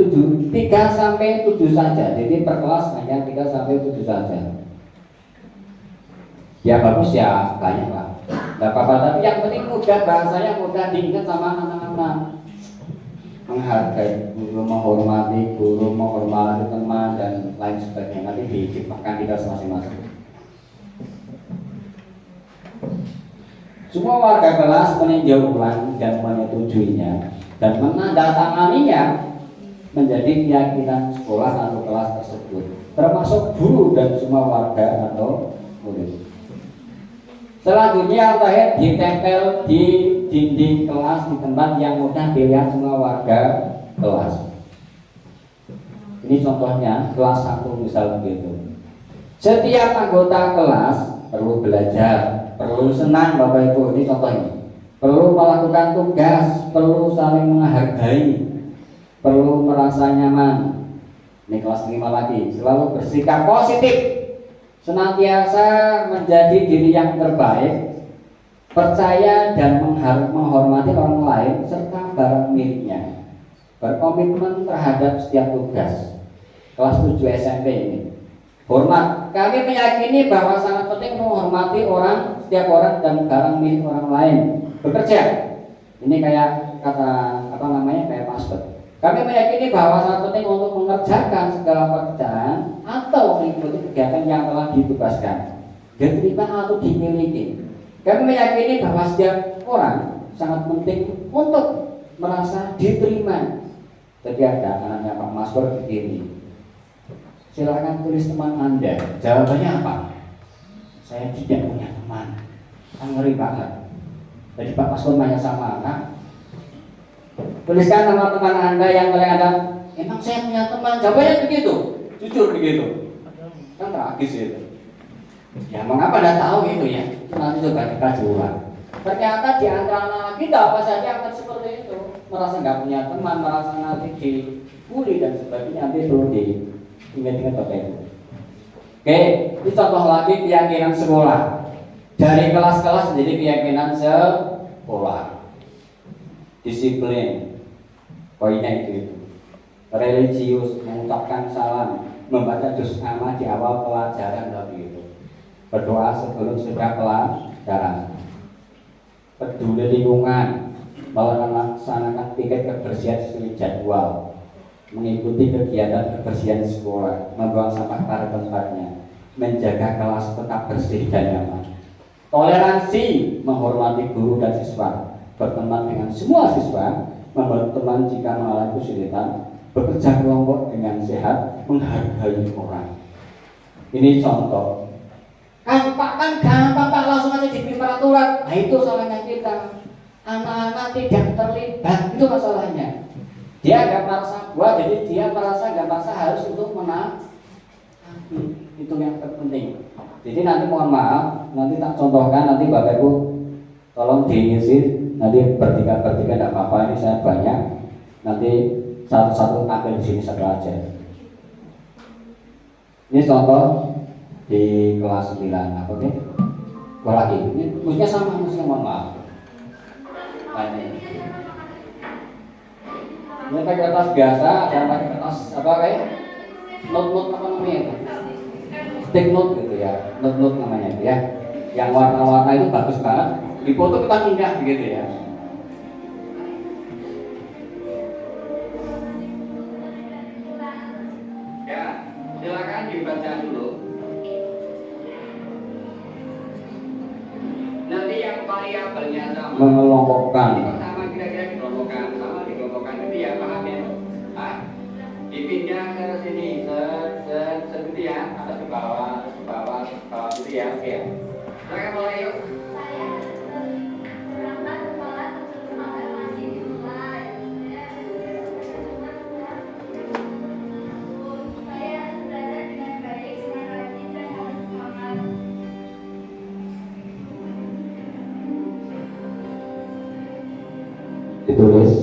S3: 3 sampai 7 saja. Jadi per kelas hanya 3 sampai 7 saja. Ya bagus ya banyak lah. Tidak apa-apa, tapi yang penting mudah, bahasanya mudah diingat sama anak-anak. Menghargai guru, menghormati guru, menghormati teman, dan lain sebagainya. Nanti diciptakan kita masing-masing. Semua warga kelas meninjau ulang dan menyetujuinya dan menandatanganinya menjadi keyakinan sekolah atau kelas tersebut, termasuk guru dan semua warga atau murid. Selanjutnya yang terakhir, ditempel di dinding kelas di tempat yang mudah dilihat semua warga kelas. Ini contohnya kelas 1 misal begitu. Setiap anggota kelas perlu belajar, perlu senang Bapak Ibu. Ini contohnya. Perlu melakukan tugas, perlu saling menghargai, perlu merasa nyaman. Ini kelas 5 lagi. Selalu bersikap positif, senantiasa menjadi diri yang terbaik, percaya dan menghormati orang lain serta barang miliknya, berkomitmen terhadap setiap tugas. Kelas 7 SMP ini. Hormat. Kami meyakini bahwa sangat penting menghormati orang, setiap orang dan barang milik orang lain. Bekerja. Ini kayak kata kayak password. Kami meyakini bahwa sangat penting untuk mengerjakan segala pekerjaan atau mengikuti kegiatan yang telah ditugaskan, diterima atau dimiliki. Kami meyakini bahwa setiap orang sangat penting untuk merasa diterima. Jadi ada anaknya Pak Maskur begini. Silakan tulis teman Anda. Jawabannya apa? Saya tidak punya teman. Kan ngeri banget. Jadi Pak Maskur nanya sama anak, tuliskan nama teman Anda yang paling ada. Emang saya punya teman? Jawabannya begitu. Jujur begitu. Kan tragis itu. Ya mengapa Anda tahu itu ya? Nanti coba kita ulang. Ternyata di antara anak kita apa saja akan seperti itu. Merasa nggak punya teman, merasa nanti dibully dan sebagainya. Nanti perlu diingat-ingat Bapak Ibu. Oke, ini contoh lagi keyakinan sekolah. Dari kelas-kelas menjadi keyakinan sekolah. Disiplin, poinnya itu. Religius, mengucapkan salam, membaca juz amma di awal pelajaran tadi itu. Berdoa sebelum sudah pelajaran. Peduli lingkungan, melaksanakan piket kebersihan sesuai jadwal, mengikuti kegiatan kebersihan sekolah, membuang sampah pada tempatnya, menjaga kelas tetap bersih dan nyaman. Toleransi, menghormati guru dan siswa, berteman dengan semua siswa, membantu teman jika mengalami kesulitan, bekerja kelompok dengan sehat, menghargai orang. Ini contoh. Kan Pak kan gampang Pak, langsung aja dibikin peraturan. Nah itu salahnya kita. Anak-anak tidak terlibat, itu masalahnya. Dia nggak merasa buat, jadi dia merasa nggak merasa harus untuk menang. Itu yang terpenting. Jadi nanti mohon maaf, nanti tak contohkan, nanti Bapak Ibu tolong diisi. Nanti bertiga tidak apa-apa, ini saya banyak. Nanti satu-satu ambil di sini satu aja. Ini contoh di kelas 9, oke? Gua lagi, ini musiknya sama, musiknya mohon maaf. Nah, ini pakai kertas biasa, dan pakai kertas apa kayak note apa namanya itu? Stick note gitu ya, note namanya itu ya. Yang warna-warna itu bagus banget. Di foto kita pindah begitu ya. Ya, silakan dibaca dulu. Nanti yang variabelnya sama. Mengelompokkan. Pertama kira-kira dikelompokkan, sama dikelompokkan itu ya paham ya? Dipindah ke sini, seperti ya, atas ke bawah, gitu ya, oke. Silakan mulai yuk. Ditulis.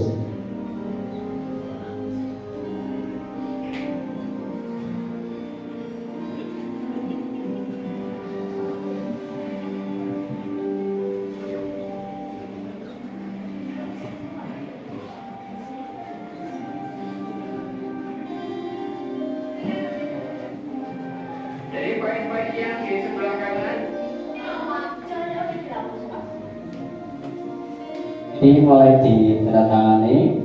S3: Jadi poin-poin yang di sebelah kanan mulai ditandatangani.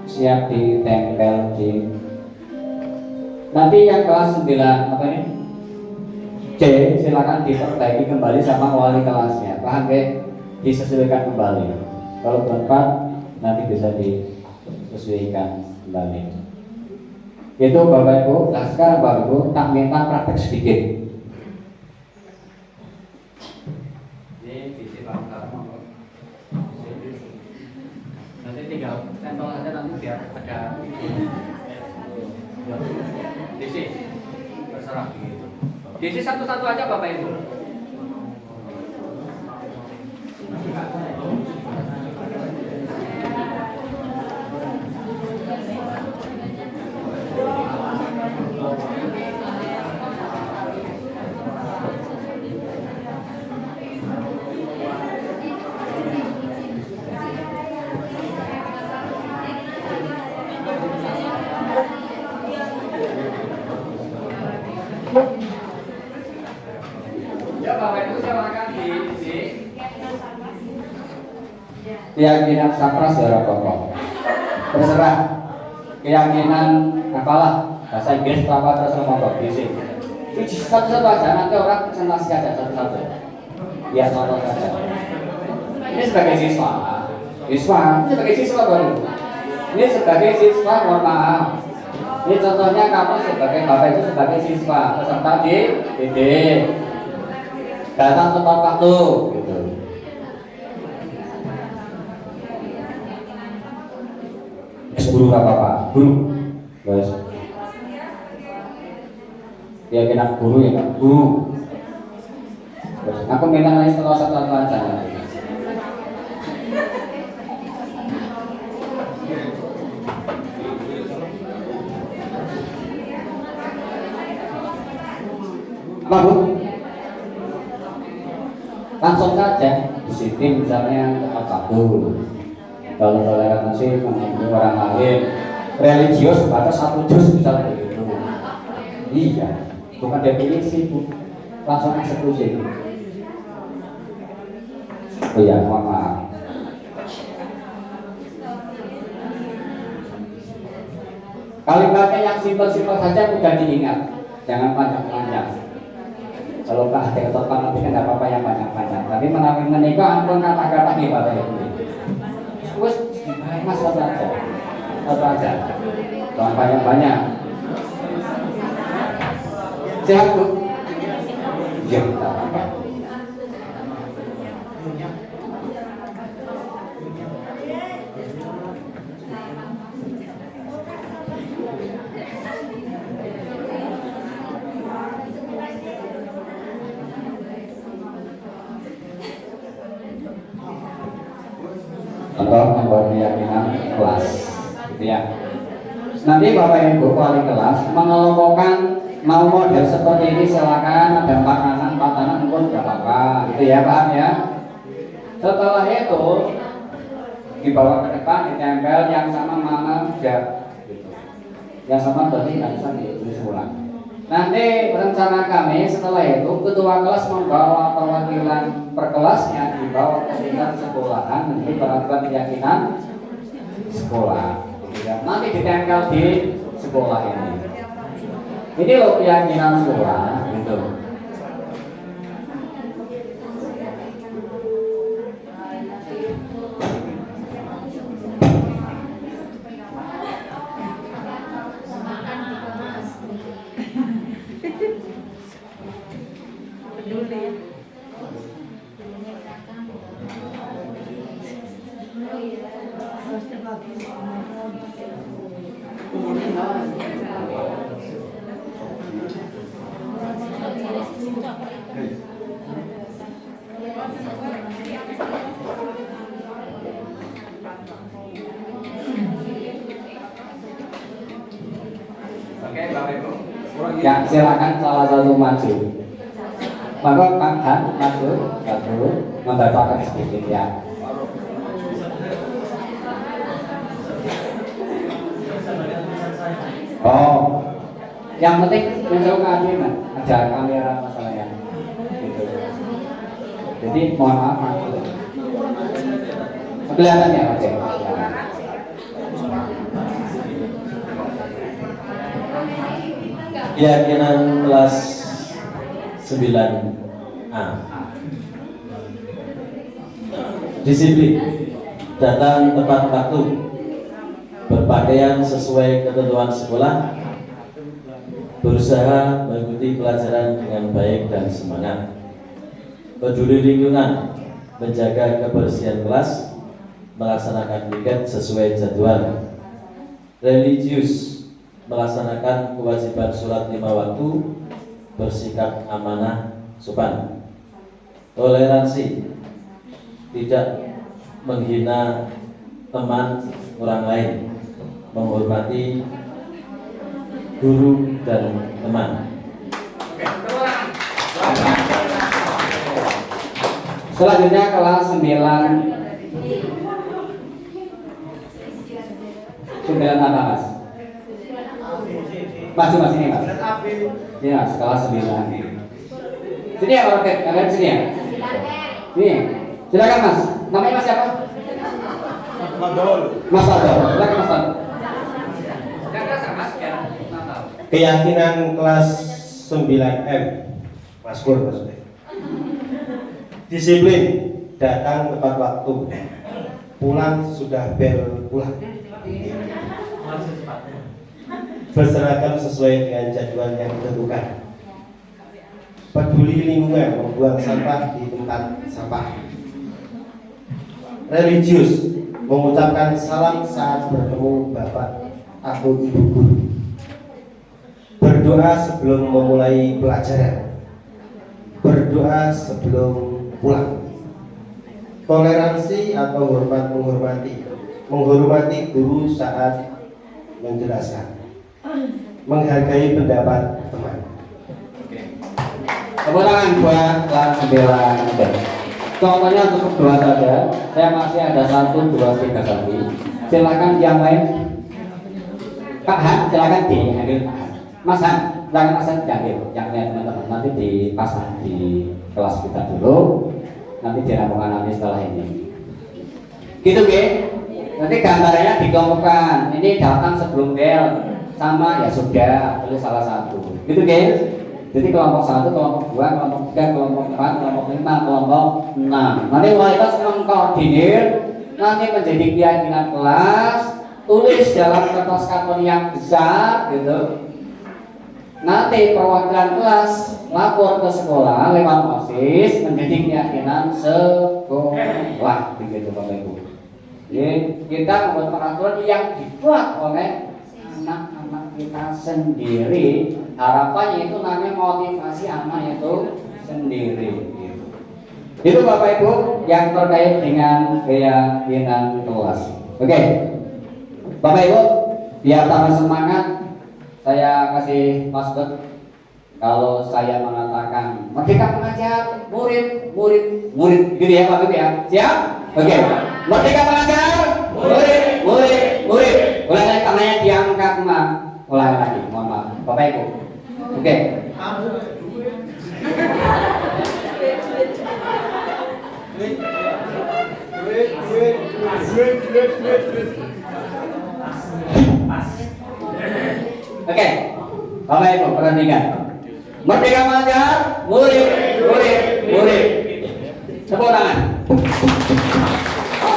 S3: Siap ditempel di. Nanti yang kelas 9 apa ini? C, silakan diperbaiki kembali sama wali kelasnya. Paham ya? Disesuaikan kembali. Kalau berempat nanti bisa disesuaikan kembali. Itu Bapak Ibu. Nah sekarang Bapak Ibu tak minta praktek sedikit. Nanti tinggal tempel saja nanti biar ada DC terserah gitu. DC satu-satu aja Bapak Ibu. Ya Bapak Ibu silakan diisi. Keyakinan sakral secara pokok. Terserah keyakinan apalah bahasa Inggris atau apa terserah monggo diisi. Satu-satu aja nanti orang presentasi aja satu-satu. Ya contoh saja. Ini sebagai siswa. Ini sebagai siswa baru. Ini sebagai siswa mohon maaf. Ini contohnya kamu sebagai Bapak Ibu sebagai siswa peserta didik. Datang tepat waktu gitu. Guru apa Pak? Guru. Guys. Keyakinan guru ya Pak. Guru. Aku minta nanti setelah satu aja. Apa Bu? Langsung saja disiplin misalnya tepat waktu. Kalau toleransi menghindari orang lain, religius batas 1 juz misalnya begitu. Iya, bukan definisi Bu, langsung eksekusi. Oh iya, mohon maaf. Kalimatnya yang simpel-simpel saja mudah diingat, jangan panjang-panjang. Kalau Pak ada topan lebih kan tidak apa-apa yang panjang-panjang. Tapi menikah ampun kata-kata nih Bapak Ibu. Terus Mas satu aja, jangan banyak-banyak. Sehat Bu? Ya, tidak apa-apa. Contoh membuat keyakinan kelas, gitu ya. Nanti Bapak Ibu wali kelas mengelompokkan mau model seperti ini silakan, ada 4 anak pun tidak apa-apa, gitu ya paham ya. Setelah itu dibawa ke depan ditempel yang sama mana tidak, gitu. Yang sama berarti nggak bisa ditulis ulang. Nanti rencana kami setelah itu ketua kelas membawa perwakilan perkelasnya dibawa ke tingkat sekolahan menjadi peraturan keyakinan sekolah. Nanti ditempel di sekolah ini. Ini loh keyakinan sekolah, gitu. Ya, silakan salah satu maju. Maka Kang Han maju, membacakan sedikit ya. Oh, yang penting menjauh keadilan, ada kamera masalahnya. Jadi mohon maaf. Kelihatan ya, oke.
S1: Keyakinan kelas 9A. Disiplin, datang tepat waktu, berpakaian sesuai ketentuan sekolah, berusaha mengikuti pelajaran dengan baik dan semangat, peduli lingkungan, menjaga kebersihan kelas, melaksanakan piket sesuai jadwal, religius, melaksanakan kewajiban sholat 5 waktu, bersikap amanah, sopan, toleransi, tidak menghina teman orang lain, menghormati guru dan teman.
S3: Selanjutnya kelas 9. 9 apa mas? Maju mas ini mas. Ini mas kelas 9. Sini ya Pak Roket, kalian sini ya. Ini, silakan mas. Namanya mas siapa? Mas Adol. Silakan mas Adol.
S1: Keyakinan kelas 9M, Maskur maksudnya. Disiplin, datang tepat waktu, pulang sudah bel pulang. Berseragam sesuai dengan jadwal yang ditentukan. Peduli lingkungan, membuang sampah di tempat sampah. Religius, mengucapkan salam saat bertemu bapak atau ibu guru. Berdoa sebelum memulai pelajaran. Berdoa sebelum pulang. Toleransi atau menghormati guru saat menjelaskan. Menghargai pendapat teman.
S3: Tepuk tangan buat kelas 9. Contohnya cukup 2 saja. Saya masih ada 1, 2, 3 lagi. Silakan yang lain. Pak Han, silakan diambil. Mas Han, silakan Mas Han diambil. Yang lain teman-teman nanti dipasang di kelas kita dulu. Nanti dirampungkan nanti setelah ini. Gitu Ge. Nanti gambarnya dikelompokkan. Ini datang sebelum bel. Sama ya sudah, pilih salah satu. Gitu guys. Jadi kelompok 1, kelompok 2, kelompok 3, kelompok 4, kelompok 5, kelompok 6. Nanti mulai kita mengkoordinir, nanti menjadi keyakinan kelas, tulis dalam kertas karton yang besar gitu. Nanti perwakilan kelas lapor ke sekolah lewat OSIS menjadi keyakinan sekolah begitu Bapak Ibu. Jadi kita membuat peraturan yang dibuat oleh anak-anak kita sendiri. Harapannya itu namanya motivasi anak itu sendiri gitu. Itu Bapak Ibu yang terkait dengan keyakinan kelas. Oke. Bapak Ibu, biar tambah semangat, saya kasih password. Kalau saya mengatakan Merdeka Mengajar, murid, gitu ya Bapak Ibu ya. Siap? Oke. Merdeka Mengajar, murid. Ulang lagi tangannya diangkat, Mak. Ulang lagi, mohon maaf. Bapak Ibu. Oke. Oke. Bapak Ibu, perhatikan. Merdeka Mengajar, murid. Tepuk tangan.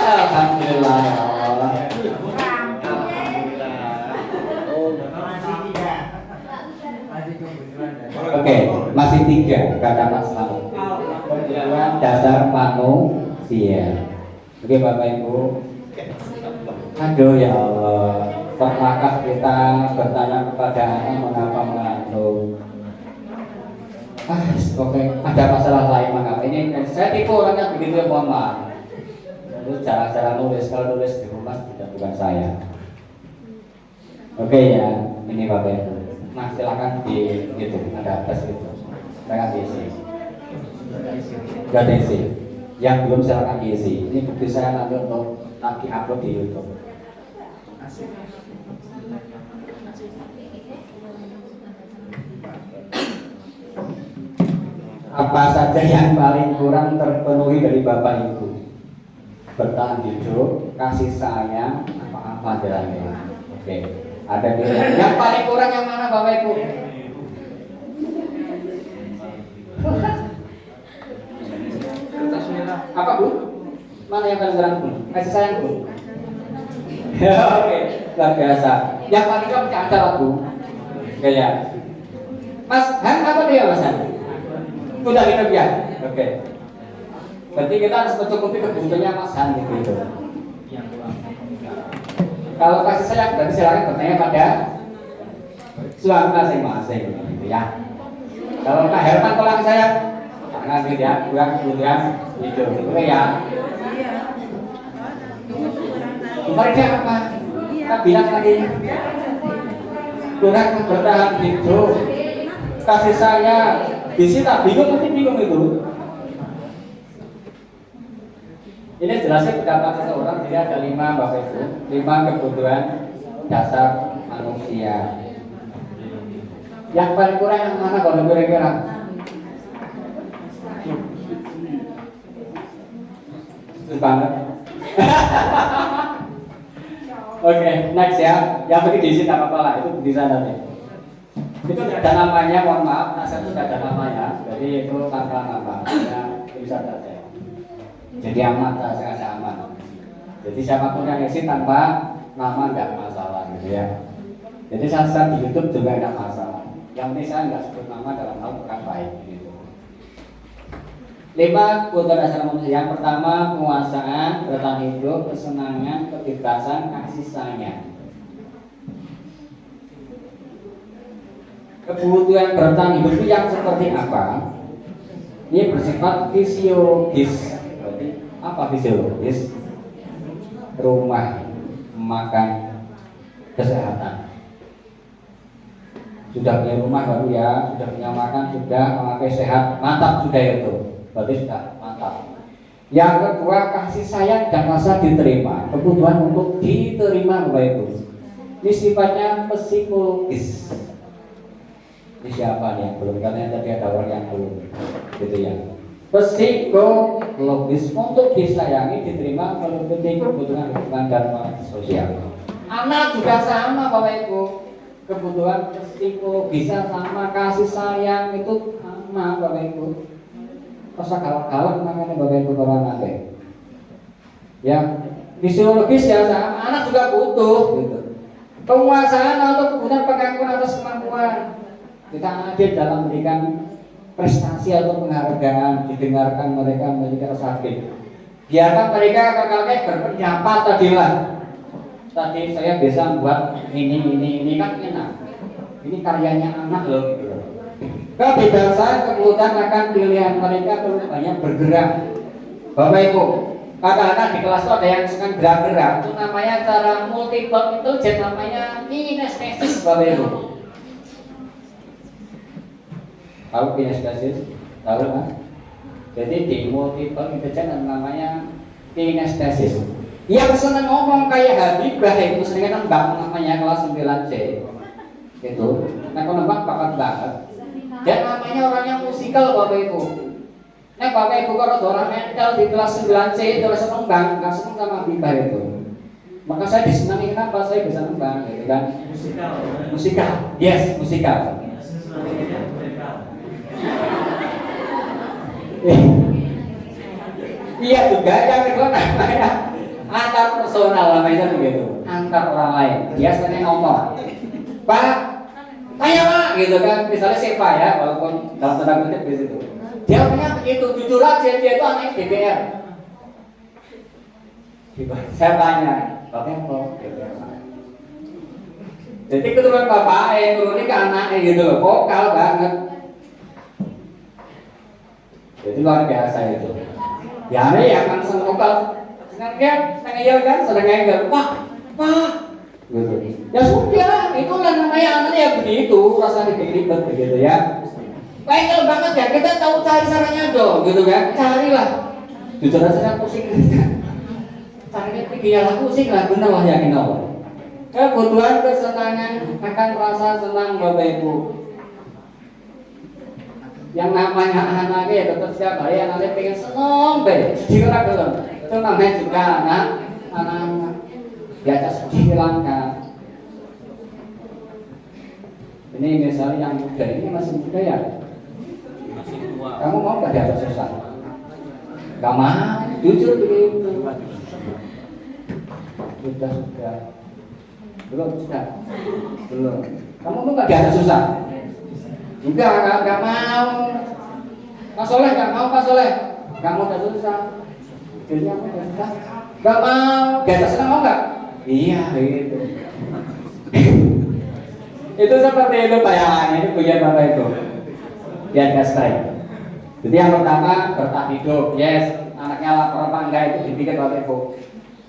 S3: Alhamdulillah ya Allah. Oke, masih 3 kata Mas Lalu. Dasar manusia. Oke Bapak Ibu. Aduh ya Allah. Pernahkah kita bertanya kepada anak mengapa mengantuk? Oke, ada masalah lain maka ini saya tipe orangnya begitu ya, mohon maaf. Itu cara nulis, kalau nulis di rumah tidak bukan saya. Oke ya, ini Bapak Ibu. Nah silakan di gitu, ada tes itu. Silakan diisi. Gak diisi. Yang belum silakan diisi. Ini bukti saya nanti untuk nanti upload di YouTube. Apa saja yang paling kurang terpenuhi dari Bapak Ibu? Bertahan hidup, kasih sayang, apa jalannya? Oke, ada pilihan. Yang paling kurang yang mana Bapak Ibu? Apa Bu? Mana yang paling kurang Bu? Kasih sayang Bu? Ya oke, luar biasa. Yang paling kurang ada lah Bu. Kayak Mas Han apa dia Mas Han? Sudah hidup ya? Oke. Berarti kita harus mencukupi kebutuhannya Mas Han gitu. Kalau kasih sayang berarti silakan bertanya pada suami masing-masing gitu ya. Kalau Kak Herman tolong saya jangan gitu ya, kurang kebutuhan hidup gitu ya. Mereka apa? Kita bilang tadi kurang bertahan hidup, kasih sayang. Disita bingung nanti bingung itu. Ini jelasnya pendapat seseorang, jadi ada 5 Bapak Ibu, 5 kebutuhan dasar manusia. Yang paling kurang yang mana kalau kira-kira? Susah banget. Oke, next ya. Yang penting diisi tak apa-apa lah, itu di sana nih. Itu tidak ada namanya, mohon maaf, nasihat itu tidak ada namanya, jadi itu tanpa nama, ya bisa saja. Jadi aman, saya kasih aman. Jadi siapapun yang isi tanpa nama nggak masalah gitu ya. Jadi saya di YouTube juga nggak masalah. Yang penting saya nggak sebut nama dalam hal bukan baik gitu. 5 kebutuhan dasar manusia. Yang pertama penguasaan, bertahan hidup, kesenangan, kebebasan, kasih sayang. Kebutuhan bertahan hidup itu yang seperti apa? Ini bersifat fisiologis. Berarti apa fisiologis? Rumah, makan, kesehatan. Sudah punya rumah baru ya, sudah punya makan, sudah memakai sehat, mantap sudah itu. Berarti sudah mantap. Yang kedua kasih sayang dan rasa diterima. Kebutuhan untuk diterima Bapak Ibu. Ini sifatnya psikologis. Ini siapa nih yang belum? Katanya tadi ada orang yang belum, gitu ya. Psikologis untuk disayangi, diterima, meliputi kebutuhan hubungan dan sosial. Anak juga sama Bapak Ibu, kebutuhan psikologisnya sama, kasih sayang itu sama Bapak Ibu. Masa galak-galak namanya Bapak Ibu kalau nanti. Ya, fisiologis ya sama, anak juga butuh gitu. Penguasaan atau kebutuhan pengakuan atas kemampuan. Kita hadir dalam memberikan prestasi atau penghargaan, didengarkan mereka memiliki rasa sakit. Biarkan mereka kakak-kakak berpendapat tadilah. Tadi saya bisa membuat ini kan enak. Ini karyanya anak loh gitu. Kebebasan kemudian akan pilihan mereka perlu banyak bergerak. Bapak Ibu, kadang-kadang di kelas itu ada yang suka gerak-gerak. Itu namanya cara multiple intelligence, namanya kinestesis Bapak Ibu. Tahu kinestesis? Tahu kan? Jadi di multiple intelligence namanya kinestesis. Yang senang ngomong kayak Habibah itu sering nembak namanya kelas 9C. Gitu. Nah kalau nembak bakat banget. Dan namanya orangnya musikal Bapak Ibu. Nah Bapak Ibu kalau orang mental di kelas 9C itu rasa nembang, nggak senang sama Habibah itu. Maka saya disenangi kenapa saya bisa nembang, gitu kan? Musikal. Yes, musikal. Iya juga yang kedua namanya antar personal namanya begitu, antar orang lain. Biasanya ngomong, Pak, tanya Pak, gitu kan? Misalnya siapa ya, walaupun dalam tanda kutip di situ. Dia punya begitu, jujur aja dia itu anak DPR. Saya tanya, Bapak apa? Jadi keturunan bapak, turunnya ke anaknya gitu loh, vokal banget. Jadi luar biasa itu. Ya ada yang langsung vokal, senangnya, senangnya kan, senangnya enggak, Pak, gitu. Ya sudah, itulah namanya anaknya ya begitu, rasanya ribet begitu ya. Pengen banget ya, kita tahu cari caranya dong, gitu kan? Carilah. Jujur aja saya pusing. Caranya pikirnya pusing lah, bener lah yakin Allah. Kebutuhan kesenangan akan rasa senang Bapak Ibu. Yang namanya anaknya ya tetap setiap hari anaknya pengen seneng deh, sedih orang belum. Itu namanya juga anak-anak di atas sedih langka. Ini misalnya yang muda ini masih muda ya.
S1: Masih tua.
S3: Kamu mau gak diatas susah? Gak mau, jujur begitu. Sudah. Belum. Kamu mau gak diatas susah? Enggak, gak mau. Pak Soleh gak mau, Pak Soleh. Kamu udah susah. Jadinya aku udah susah. Gak mau. Diatas senang mau gak? Iya, gitu. Itu seperti itu bayangannya, itu punya Bapak itu. Di atas saya. Jadi yang pertama bertahan hidup, yes. Anaknya lapar apa enggak itu dipikir Bapak Ibu.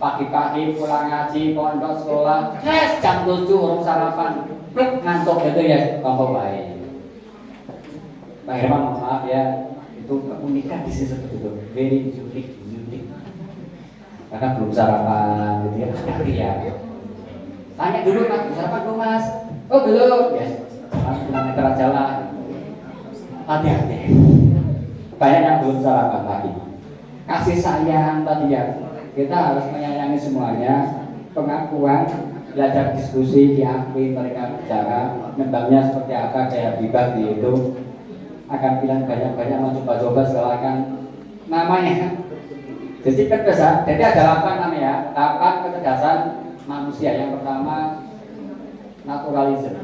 S3: Pagi-pagi pulang ngaji, pondok sekolah, yes, jam 7 urung sarapan, plek ngantuk gitu ya, tombol baik. Pak Herman mohon maaf ya, itu keunikan di sini seperti itu, very unique. Karena belum sarapan gitu ya, hati ya. Tanya dulu Mas, sarapan belum Mas? Oh belum, yes. Pulang meter aja lah. Hati-hati. Banyak yang belum sarapan lagi. Kasih sayang tadi ya. Kita harus menyayangi semuanya. Pengakuan, belajar diskusi, diakui mereka bicara, nembangnya seperti apa kayak Habibah itu akan bilang banyak-banyak mencoba-coba silakan namanya. Jadi kecerdasan, jadi ada 8 namanya, 8 kecerdasan manusia. Yang pertama naturalism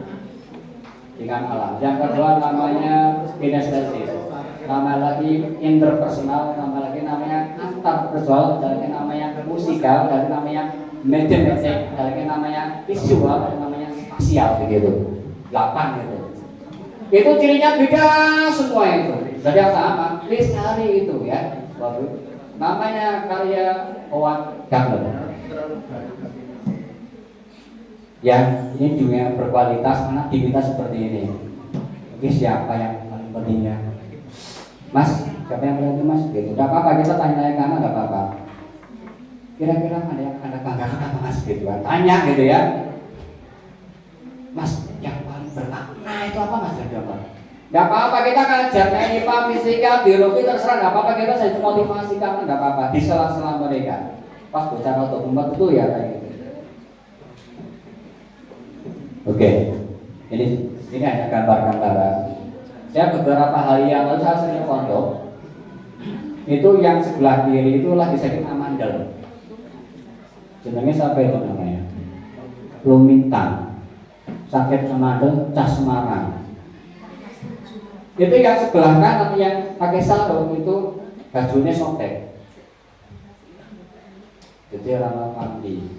S3: dengan alam. Yang kedua namanya kinestesis. Nama lagi interpersonal, nama lagi namanya antarpersonal, dan lagi namanya musikal, dan namanya matematik, dan lagi namanya visual, dan namanya spasial begitu. 8 gitu. Itu cirinya beda semua itu. Jadi yang sama, Lestari itu ya. Namanya karya Howard Gardner. Ya, ini dunia berkualitas, anak diminta seperti ini. Oke, siapa yang paling pentingnya? Mas, siapa yang paling Mas? Gitu. Gak apa-apa, kita tanya-tanya karena gak apa-apa. Kira-kira ada yang Anda banggakan apa Mas? Gitu kan. Tanya gitu ya. Mas, yang paling bermakna itu apa Mas? Gak apa-apa, kita ngajar IPA, fisika, biologi, terserah. Gak apa-apa, kita saya motivasi kamu, gak apa-apa. Di sela-sela mereka. Pas bicara untuk umat itu ya kayak gitu. Oke, ini hanya gambar-gambaran. Saya beberapa hari yang lalu saya sering pondok. Itu yang sebelah kiri itu lagi sakit amandel. Jenenge siapa itu namanya? Lumintang. Sakit amandel cas Semarang. Itu yang sebelah kanan yang pakai sarung itu bajunya sobek. Jadi orang mandi,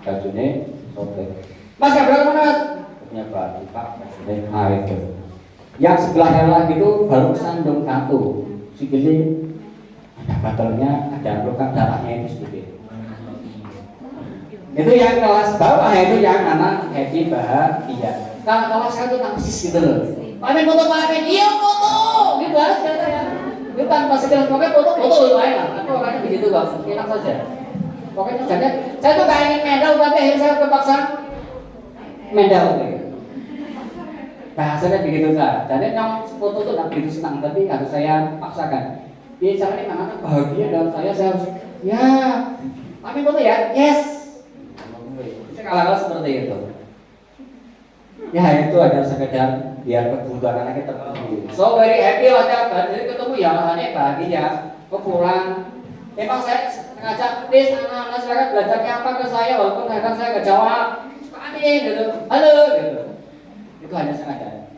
S3: bajunya sobek. Mas gak berapa Mas? Punya baju Pak, itu. Yang sebelahnya lagi itu baru sandung satu. Sikilnya ada batalnya, ada luka darahnya itu sedikit. Itu yang kelas bawah itu yang anak happy bahagia. Nah kelas satu nangis gitu loh. Pakai foto pakai, iya foto, gitu aja ya. Itu tanpa sekilas pakai foto lain lah. Aku orangnya begitu kok, enak saja. Pokoknya saya tuh gak ingin medal, tapi akhirnya saya terpaksa medal gitu. Bahasanya begitu Kak. Jadi yang foto itu tidak begitu senang, tapi harus saya paksakan. Ini caranya anak-anak bahagia dan saya harus ya, kami foto ya, yes. Saya kalah-kalah seperti itu. Ya itu ada sekedar biar kebutuhan anaknya terpenuhi. So very happy lah jadi ketemu ya anaknya bahagia. Kok pulang. Memang saya ngajak, please anak-anak silakan belajarnya apa ke saya walaupun kadang saya nggak jawab. Amin gitu, halo gitu. Itu hanya sengaja.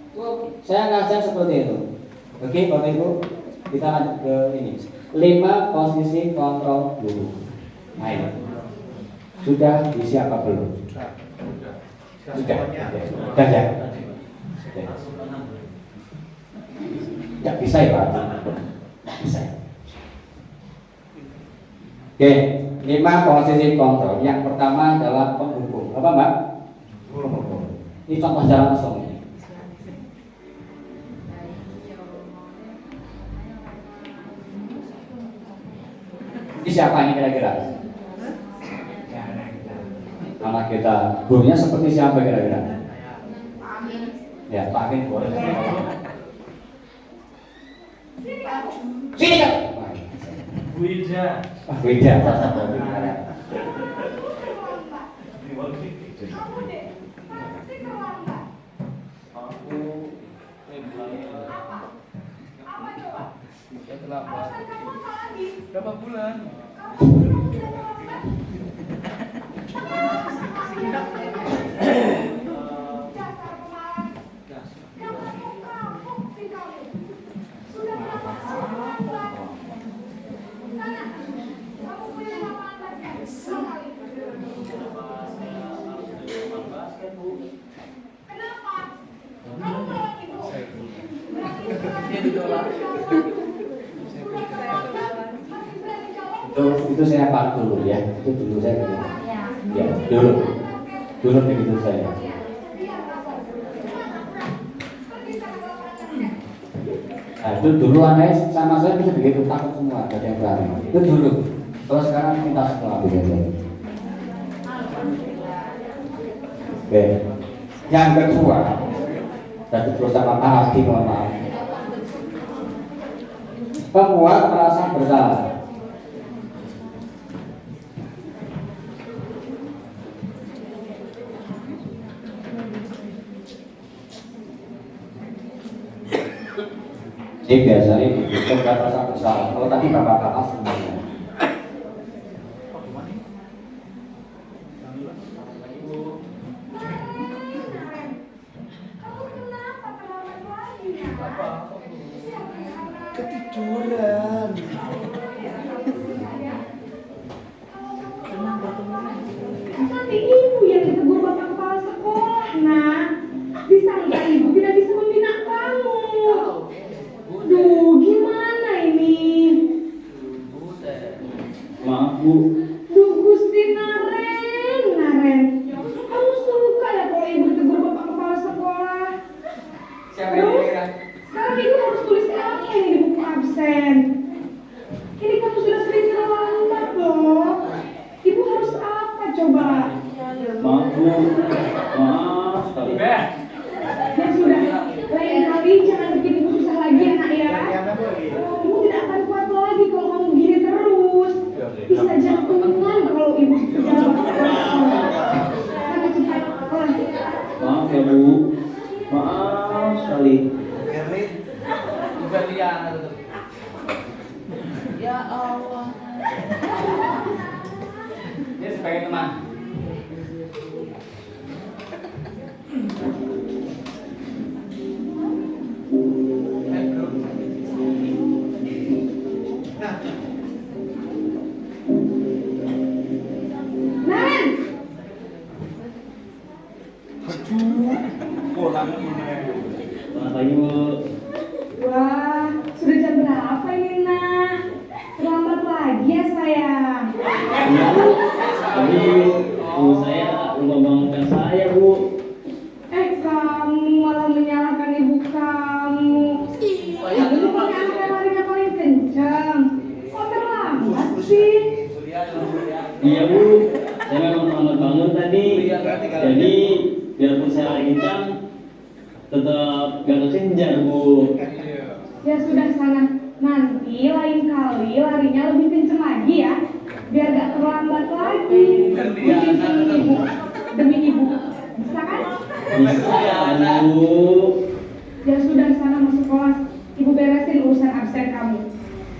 S3: Saya ngajar seperti itu. Oke, Bapak Ibu, kita lanjut ke ini. 5 posisi kontrol dulu. Ayo. Sudah diisi apa belum? Sudah. Sudah ya. Tidak bisa ya Pak? Bisa. Oke, 5 posisi kontrol. Yang pertama adalah penghubung. Apa Mbak? Ini contoh jalan langsung ini. Ini siapa ini kira-kira? Anak kita. Gurunya seperti siapa kira-kira? Ya, Pak Amin boleh. Sini kau.
S4: Wida.
S3: Wah, beda.
S5: Kamu deh, pasti terlambat.
S4: Aku
S5: Apa? Apa coba?
S4: ya terlambat.
S5: Alasan kamu apa lagi?
S4: Berapa bulan?
S5: Kamu udah terlambat. Dasar pemalas. Kamu kapok sih kamu. Sudah berapa kali terlambat? Sana, kamu punya lapangan basket. Sekali. Kenapa? Kamu tolak ibu. Berarti
S4: Dia ditolak.
S5: sudah terlambat. Masih berani jawab?
S3: Itu saya pak dulu ya. Itu dulu saya dulu. Ya, dulu begitu saya. Nah, itu dulu aneh sama saya bisa begitu takut semua, ada yang berani. Itu dulu. Kalau sekarang kita semua begitu. Oke. Yang kedua, tadi terus sama Pak Abdi, mohon maaf. Pembuat merasa bersalah. Ini biasanya itu merasa bersalah. Kalau tadi bapak-bapak semuanya.
S5: Kamu kenapa terlambat lagi ya?
S4: Ketiduran.
S5: Nanti ibu yang ditegur bapak kepala sekolah, nak. Disangka ibu tidak bisa membina kamu. Duh, gimana ini?
S4: Maaf Bu.
S5: Duh, Gusti Naren. Kamu suka ya kalau ibu ditegur bapak kepala sekolah? Terus, sekarang ibu harus tulis apa ini di buku absen? Ini kamu sudah sering terlambat loh. Ibu harus apa coba?
S4: Maaf Bu. Maaf sekali.
S5: Ya sudah, lain kali jangan bikin ibu susah lagi ya nak ya. Ibu tidak akan kuat lagi kalau kamu begini terus. Bisa jantungan kalau ibu jalan sangat cepat.
S4: Maaf ya Bu. Maaf sekali. Juga lihat. Ya Allah.
S3: Dia sebagai teman.
S5: Naren,
S4: Selamat pagi Bu.
S5: wah sudah jam berapa ini nak? Terlambat lagi ya sayang.
S4: Tadi Bu saya lupa bangunkan saya Bu.
S5: Kamu malah menyalahkan ibu kamu. Ibu pakai anak yang larinya paling kencang. Kok terlambat sih?
S4: Iya Bu. Saya memang terlambat bangun tadi. Jadi biarpun saya lagi kencang, tetap gak kekejar Bu.
S5: Ya sudah sana. Nanti lain kali larinya lebih kencang lagi ya. Biar gak terlambat lagi. Mungkin demi ibu. Demi ibu. Bisa kan?
S4: Bisa Bu.
S5: Ya sudah sana masuk kelas. Ibu beresin urusan absen kamu.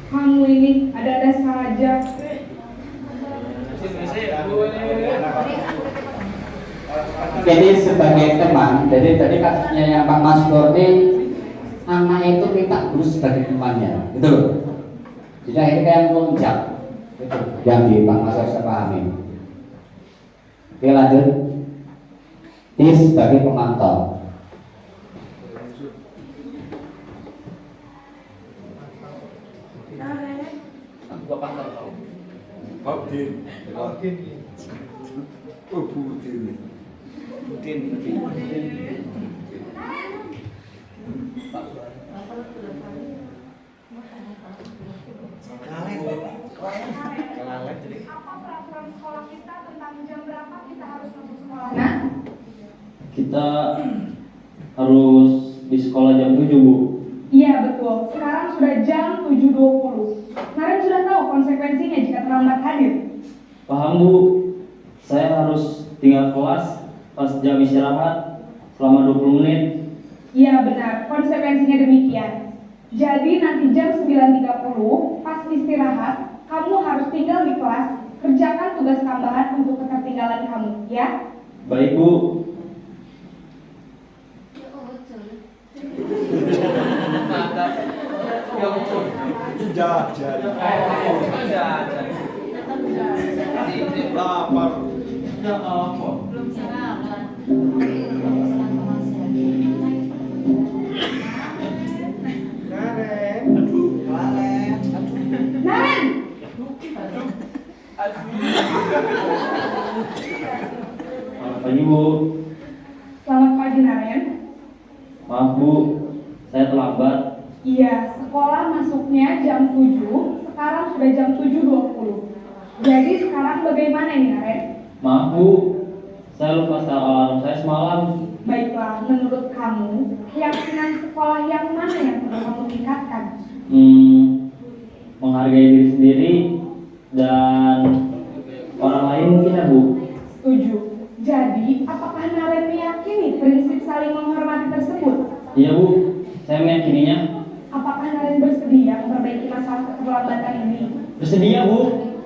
S5: Kamu ini ada-ada saja.
S3: Jadi sebagai teman, jadi tadi kasusnya yang Pak Mas Gordi, anak itu minta guru sebagai temannya, gitu loh. Jadi akhirnya kayak melonjak, itu yang di Pak Mas harus pahami. Oke lanjut. Ini sebagai pemantau.
S4: Gua pantau kau. Budin.
S5: Apa peraturan sekolah kita tentang jam berapa kita harus masuk sekolah? Nah,
S4: Kita harus di sekolah jam 7 Bu.
S5: iya betul. Betul, sekarang sudah jam 7.20. Naren sudah tahu konsekuensinya jika terlambat hadir.
S4: Paham Bu, saya harus tinggal kelas pas jam istirahat selama 20 menit.
S5: Iya benar, konsekuensinya demikian. Jadi nanti jam 9.30 pas istirahat, kamu harus tinggal di kelas, kerjakan tugas tambahan untuk ketertinggalan kamu, ya?
S4: Baik Bu.
S5: Naren!
S4: Selamat pagi Bu.
S5: Selamat pagi Naren.
S4: Maaf Bu, saya terlambat.
S5: Iya, sekolah masuknya jam 7, sekarang sudah jam 7.20. Jadi sekarang bagaimana ini Naren?
S4: Maaf Bu, saya lupa setel alarm saya semalam.
S5: Baiklah, menurut kamu, keyakinan sekolah yang mana yang perlu kamu tingkatkan?
S4: Menghargai diri sendiri dan orang lain mungkin ya Bu.
S5: Setuju. Jadi, apakah Naren meyakini prinsip saling menghormati tersebut?
S4: Iya Bu, saya meyakininya.
S5: Apakah Naren bersedia memperbaiki masalah keterlambatan ini?
S4: Bersedia Bu.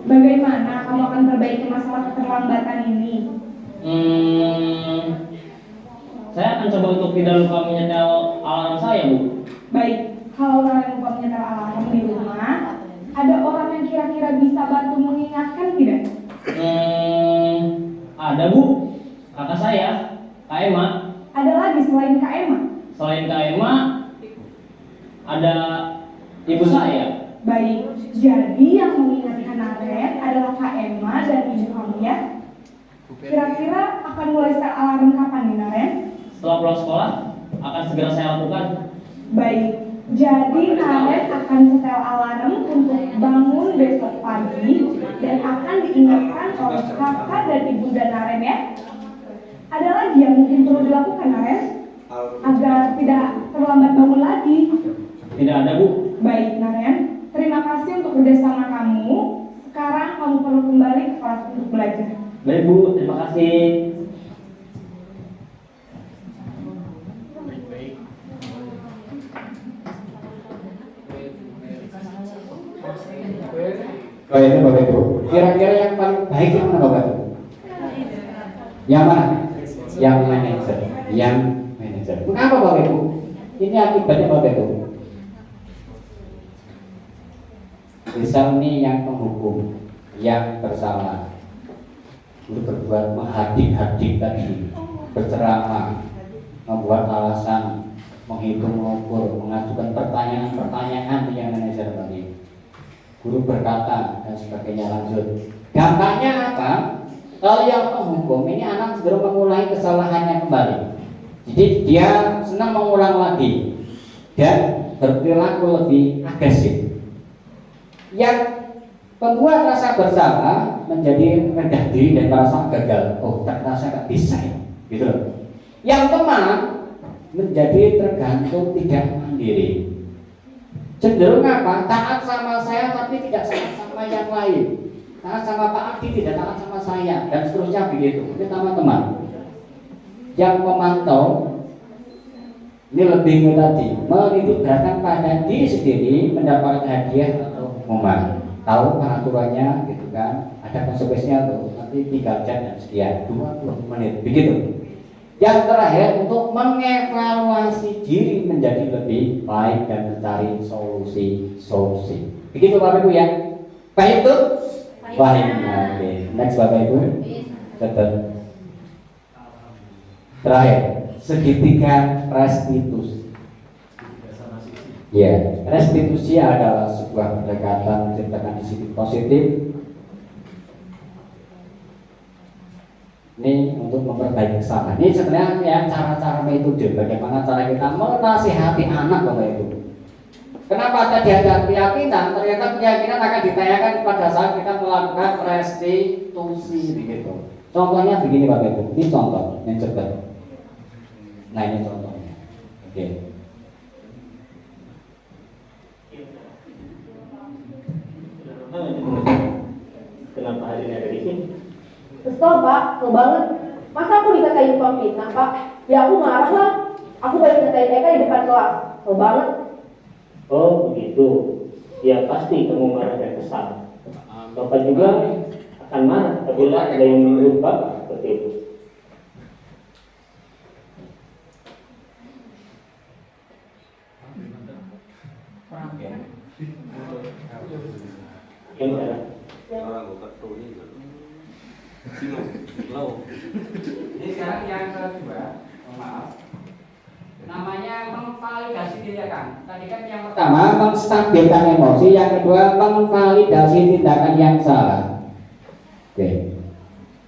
S5: Bagaimana kamu akan perbaiki masalah keterlambatan ini?
S4: Saya akan coba untuk tidak lupa menyetel alarm saya Bu.
S5: Baik, kalau Naren lupa menyetel alarm di rumah, ada orang yang kira-kira bisa bantu mengingatkan tidak?
S4: Ada Bu, kakak saya, Kak Emma.
S5: Ada lagi selain Kak Emma?
S4: Selain Kak Emma, ada ibu saya.
S5: Baik, jadi yang mengingatkan Naren adalah Kak Emma dan ibu kamu ya? Kira-kira akan mulai setel alarm kapan nih Naren?
S4: Setelah pulang sekolah, akan segera saya lakukan.
S5: Baik, jadi Naren akan setel alarm untuk bangun besok pagi dan akan diingatkan oleh kakak dan ibu dan Naren ya. Ada lagi yang mungkin perlu dilakukan Naren agar tidak terlambat bangun lagi?
S4: Tidak ada Bu.
S5: Baik Naren, terima kasih untuk kerjasama kamu. Sekarang kamu perlu kembali ke kelas untuk belajar.
S4: Baik Bu, terima kasih.
S3: Baik itu Bapak Ibu. Kira-kira yang paling baik yang mana Bapak Ibu? Yang mana? Yang manajer. Yang manajer. Kenapa Bapak Ibu? Ini akibatnya Bapak Ibu. Misal nih yang menghukum, yang bersalah, berbuat menghadik-hadik tadi, berceramah, membuat alasan, menghitung mengukur, mengajukan pertanyaan yang manajer tadi. Guru berkata dan sebagainya lanjut. Dampaknya apa? Kalau yang menghukum ini anak segera mengulangi kesalahannya kembali. Jadi dia senang mengulang lagi dan berperilaku lebih agresif. Yang pembuat rasa bersalah menjadi rendah diri dan merasa gagal. Oh, ternyata saya nggak bisa ya, gitu loh. Yang teman menjadi tergantung, tidak mandiri. Cenderung apa? Taat sama saya tapi tidak sama yang lain. Taat sama Pak Adi tidak taat sama saya dan seterusnya begitu. Ini teman-teman. Yang memantau ini lebih ke tadi menitik beratkan pada diri sendiri mendapatkan hadiah atau pengumuman. Tahu peraturannya gitu kan? Ada konsekuensinya tuh. Nanti 3 jam dan sekian 20 menit begitu. Yang terakhir untuk mengevaluasi diri menjadi lebih baik dan mencari solusi. Begitu Bapak Ibu ya. Baik itu? Baik. Oke. Next Bapak Ibu. Tetap. Terakhir, segitiga restitusi. Ya, restitusi adalah sebuah pendekatan menciptakan disiplin positif. Ini untuk memperbaiki kesalahan. Ini sebenarnya ya cara-cara metode bagaimana cara kita menasihati anak Bapak Ibu. Kenapa tadi ada keyakinan? Ternyata keyakinan akan ditanyakan pada saat kita melakukan restitusi begitu. Contohnya begini Bapak Ibu. Ini contoh yang cepat. Nah ini contohnya. Oke.
S5: Pak, lo banget. Masa aku dikatain tukang fitnah, Pak? Ya aku marah lah. Aku balik ngatain Eka di depan kelas. Lo banget.
S4: Oh begitu. Ya pasti kamu marah dan kesal. Bapak juga akan marah apabila ada yang menyuruh Bapak seperti itu. Yang cara?
S3: Jadi sekarang yang kedua, maaf, namanya memvalidasi tindakan. Tadi kan yang pertama menstabilkan emosi, yang kedua memvalidasi tindakan yang salah. Oke,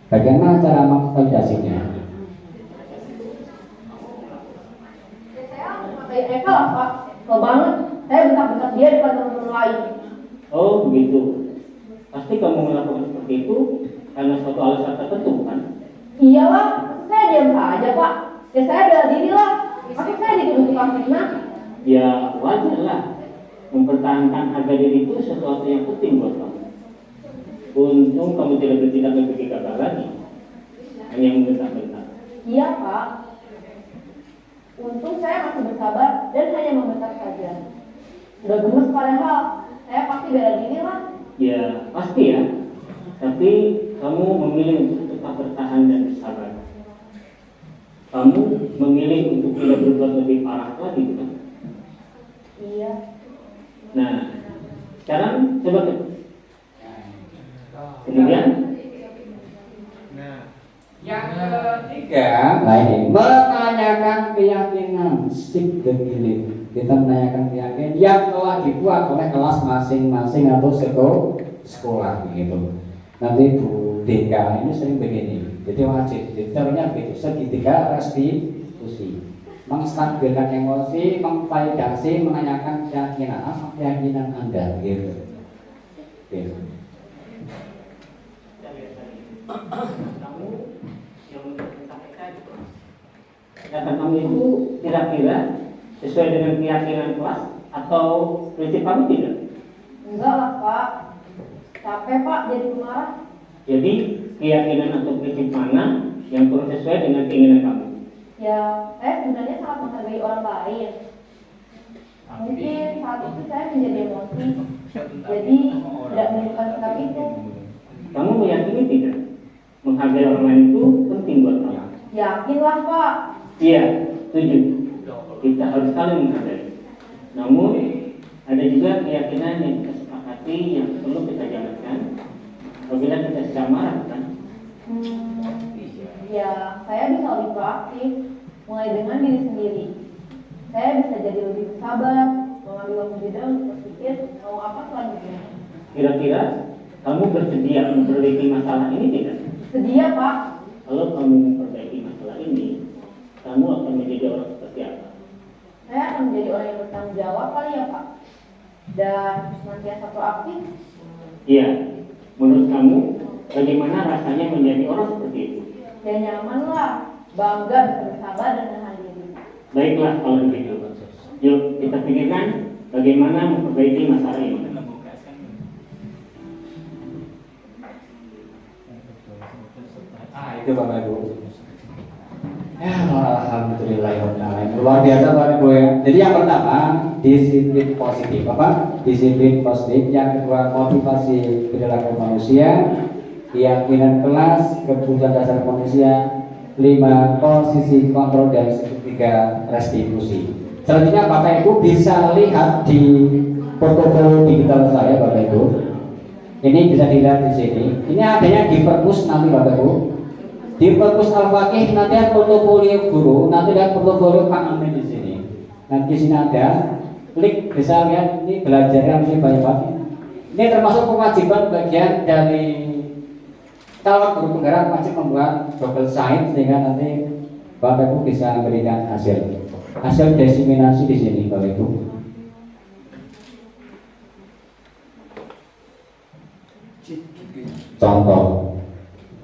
S3: bagaimana cara memvalidasinya?
S5: Ya saya ngatain Eka lah, Pak. Lo banget. Saya bentak-bentak dia depan teman-teman lain.
S4: Oh begitu. Pasti kamu melakukan seperti itu karena suatu alasan tertentu kan?
S5: Iyalah, masa saya diam saja, Pak. Ya saya bela diri lah. Masa saya dituduh tukang fitnah?
S4: Ya wajar lah. Mempertahankan harga diri itu sesuatu yang penting buat kamu. Untung kamu tidak bertindak lebih gagal lagi. Hanya membentak-bentak.
S5: Iya, Pak. Untung saya masih bersabar dan hanya membentak saja. Udah gemes padahal. Saya pasti bela diri lah.
S4: Ya pasti ya. Tapi kamu memilih untuk tetap bertahan dan bersabar. Kamu memilih untuk tidak berbuat lebih parah lagi, bukan?
S5: Iya.
S4: Nah, sekarang coba kemudian
S3: Yang ketiga, nah ini menanyakan keyakinan sip demilik. Kita menanyakan keyakinan yang telah dibuat oleh kelas masing-masing atau sekolah begitu. Nanti Bu Deka ini sering begini, jadi wajib. Detailnya begitu, segitiga restitusi, menstabilkan emosi, memvalidasi, menanyakan keyakinan apa keyakinan Anda gitu. Gitu.
S4: kamu yang kata kamu itu kira-kira sesuai dengan keyakinan kelas atau prinsip kamu tidak?
S5: Enggak lah, Pak. Capek, Pak, jadi pemarah.
S4: Jadi keyakinan atau prinsip mana yang kurang sesuai dengan keinginan kamu?
S5: Ya, saya sebenarnya sangat menghargai orang lain. Mungkin saat itu saya menjadi emosi, jadi tidak menunjukkan sikap itu.
S4: Kamu meyakini tidak? Menghargai orang lain itu penting buat kamu.
S5: Yakinlah, Pak.
S4: Iya, setuju. Kita harus saling menghargai. Namun ada juga keyakinan yang kita sepakati yang perlu kita jalankan apabila kita sedang marah, kan?
S5: Ya, saya bisa lebih proaktif, mulai dengan diri sendiri. Saya bisa jadi lebih bersabar, mengambil waktu jeda untuk berpikir mau apa selanjutnya.
S4: Kira-kira kamu bersedia memperbaiki masalah ini tidak?
S5: Sedia, Pak.
S4: Kalau kamu memperbaiki masalah ini, kamu akan menjadi orang seperti apa?
S5: Saya akan menjadi orang yang bertanggung jawab kali ya, Pak. Dan senantiasa proaktif.
S4: Iya. Menurut kamu, bagaimana rasanya menjadi orang seperti itu?
S5: Ya nyaman lah, bangga bisa bersabar dan menahan diri.
S4: Baiklah kalau begitu. Yuk kita pikirkan bagaimana memperbaiki masalah ini.
S3: Itu Bapak Ibu. Ya, alhamdulillah luar biasa Bapak Ibu ya. Jadi yang pertama disiplin positif, apa? Disiplin positif. Yang kedua motivasi perilaku manusia. Keyakinan kelas, kebutuhan dasar manusia. 5 posisi kontrol dan ketiga restitusi. Selanjutnya Bapak Ibu bisa lihat di portofolio digital saya Bapak Ibu. Ini bisa dilihat di sini. Ini adanya di perpus nanti Bapak Ibu. Di perpus Al-Faqih nanti ada portofolio guru, nanti ada portofolio Pak Amin di sini. Nanti di sini ada klik bisa lihat ini belajarnya mesti banyak banget. Ini termasuk kewajiban bagian dari calon guru penggerak wajib membuat double sign sehingga nanti Bapak Ibu bisa memberikan hasil desiminasi di sini Bapak Ibu. Contoh,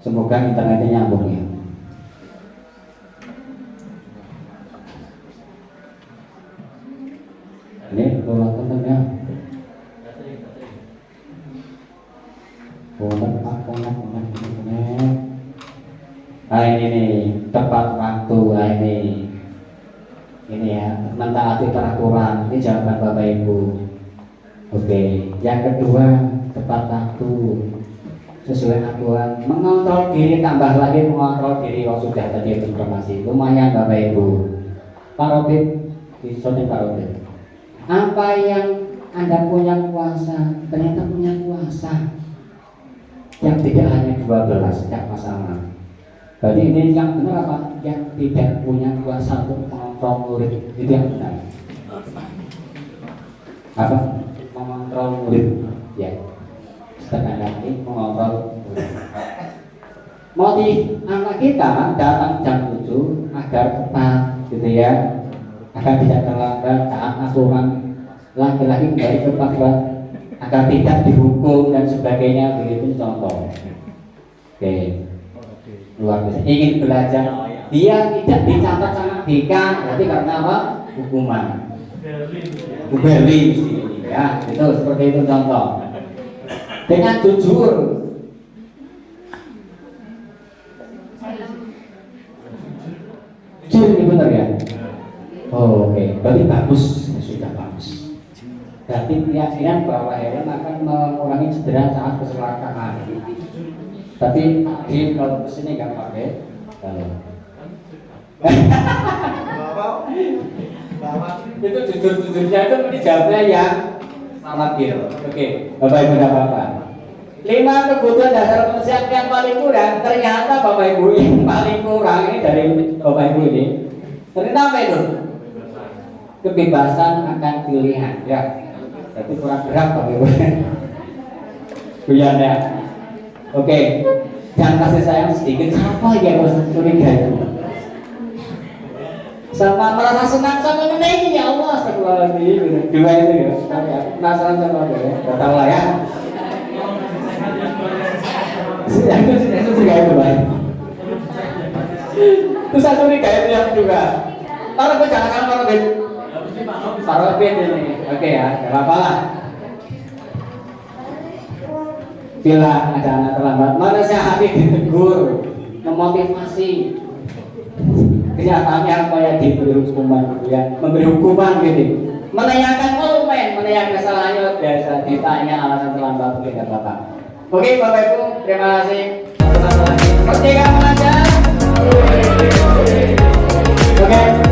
S3: semoga internetnya nyambung ya. Ini tolong kontennya. Konek. ini ya, mentaati peraturan. Ini jawaban Bapak Ibu. Oke, yang kedua tepat waktu, sesuai aturan, mengontrol diri, tambah lagi mengontrol diri. Oh sudah tadi informasi, lumayan Bapak Ibu. Pak Robin, disotin Pak Robin. Apa yang Anda punya kuasa, ternyata punya kuasa yang tidak hanya 12, tidak masalah. Jadi ini yang benar apa? Yang tidak punya kuasa untuk mengontrol murid, itu yang benar. Apa? Mengontrol murid, ya. Sedangkan ini mengontrol murid. Motif anak kita datang jam 7 agar tepat, gitu ya, agar tidak terlambat, taat aturan, laki-laki kembali ke fatwa, agar tidak dihukum dan sebagainya, begitu contoh. Oke, luar biasa. Ingin belajar, dia tidak dicatat sama BK, berarti karena apa? Hukuman. Berlin, ya, itu seperti itu contoh. Dengan jujur, jujur ini benar ya. Oh, oke, berarti bagus, ya, sudah bagus. Berarti keyakinan bahwa helm akan mengurangi cedera saat kecelakaan. Tapi tadi kalau kesini nggak pakai helm. Itu jujur-jujurnya itu dijawabnya yang sangat gitu. Oke, Bapak Ibu dan Bapak. 5 kebutuhan dasar manusia yang paling kurang, ternyata Bapak Ibu yang paling kurang ini dari Bapak Ibu ini. Ternyata apa itu? Kebebasan akan pilihan, ya. Tapi kurang berat Bapak Ibu. Buyan ya. Oke, jangan kasih sayang sedikit. Siapa yang harus curiga itu? Sama merasa senang sama ini ya Allah, astagfirullahaladzim. Dua itu ya, penasaran sama dia. Gak tahu lah ya. Itu juga itu baik. Terus saya curiga itu yang juga. Kalau gue jangan kan Pak Robin ini. Oke ya, gak apa-apa lah. Bila ada anak terlambat, manusia hati ditegur, memotivasi. Kenyataannya apa ya, diberi hukuman, ya, memberi hukuman gitu. Menanyakan monumen, menanyakan kesalahannya biasa, ditanya alasan terlambat mungkin nggak apa-apa. Oke Bapak Ibu, terima kasih. Merdeka mengajar. Oke.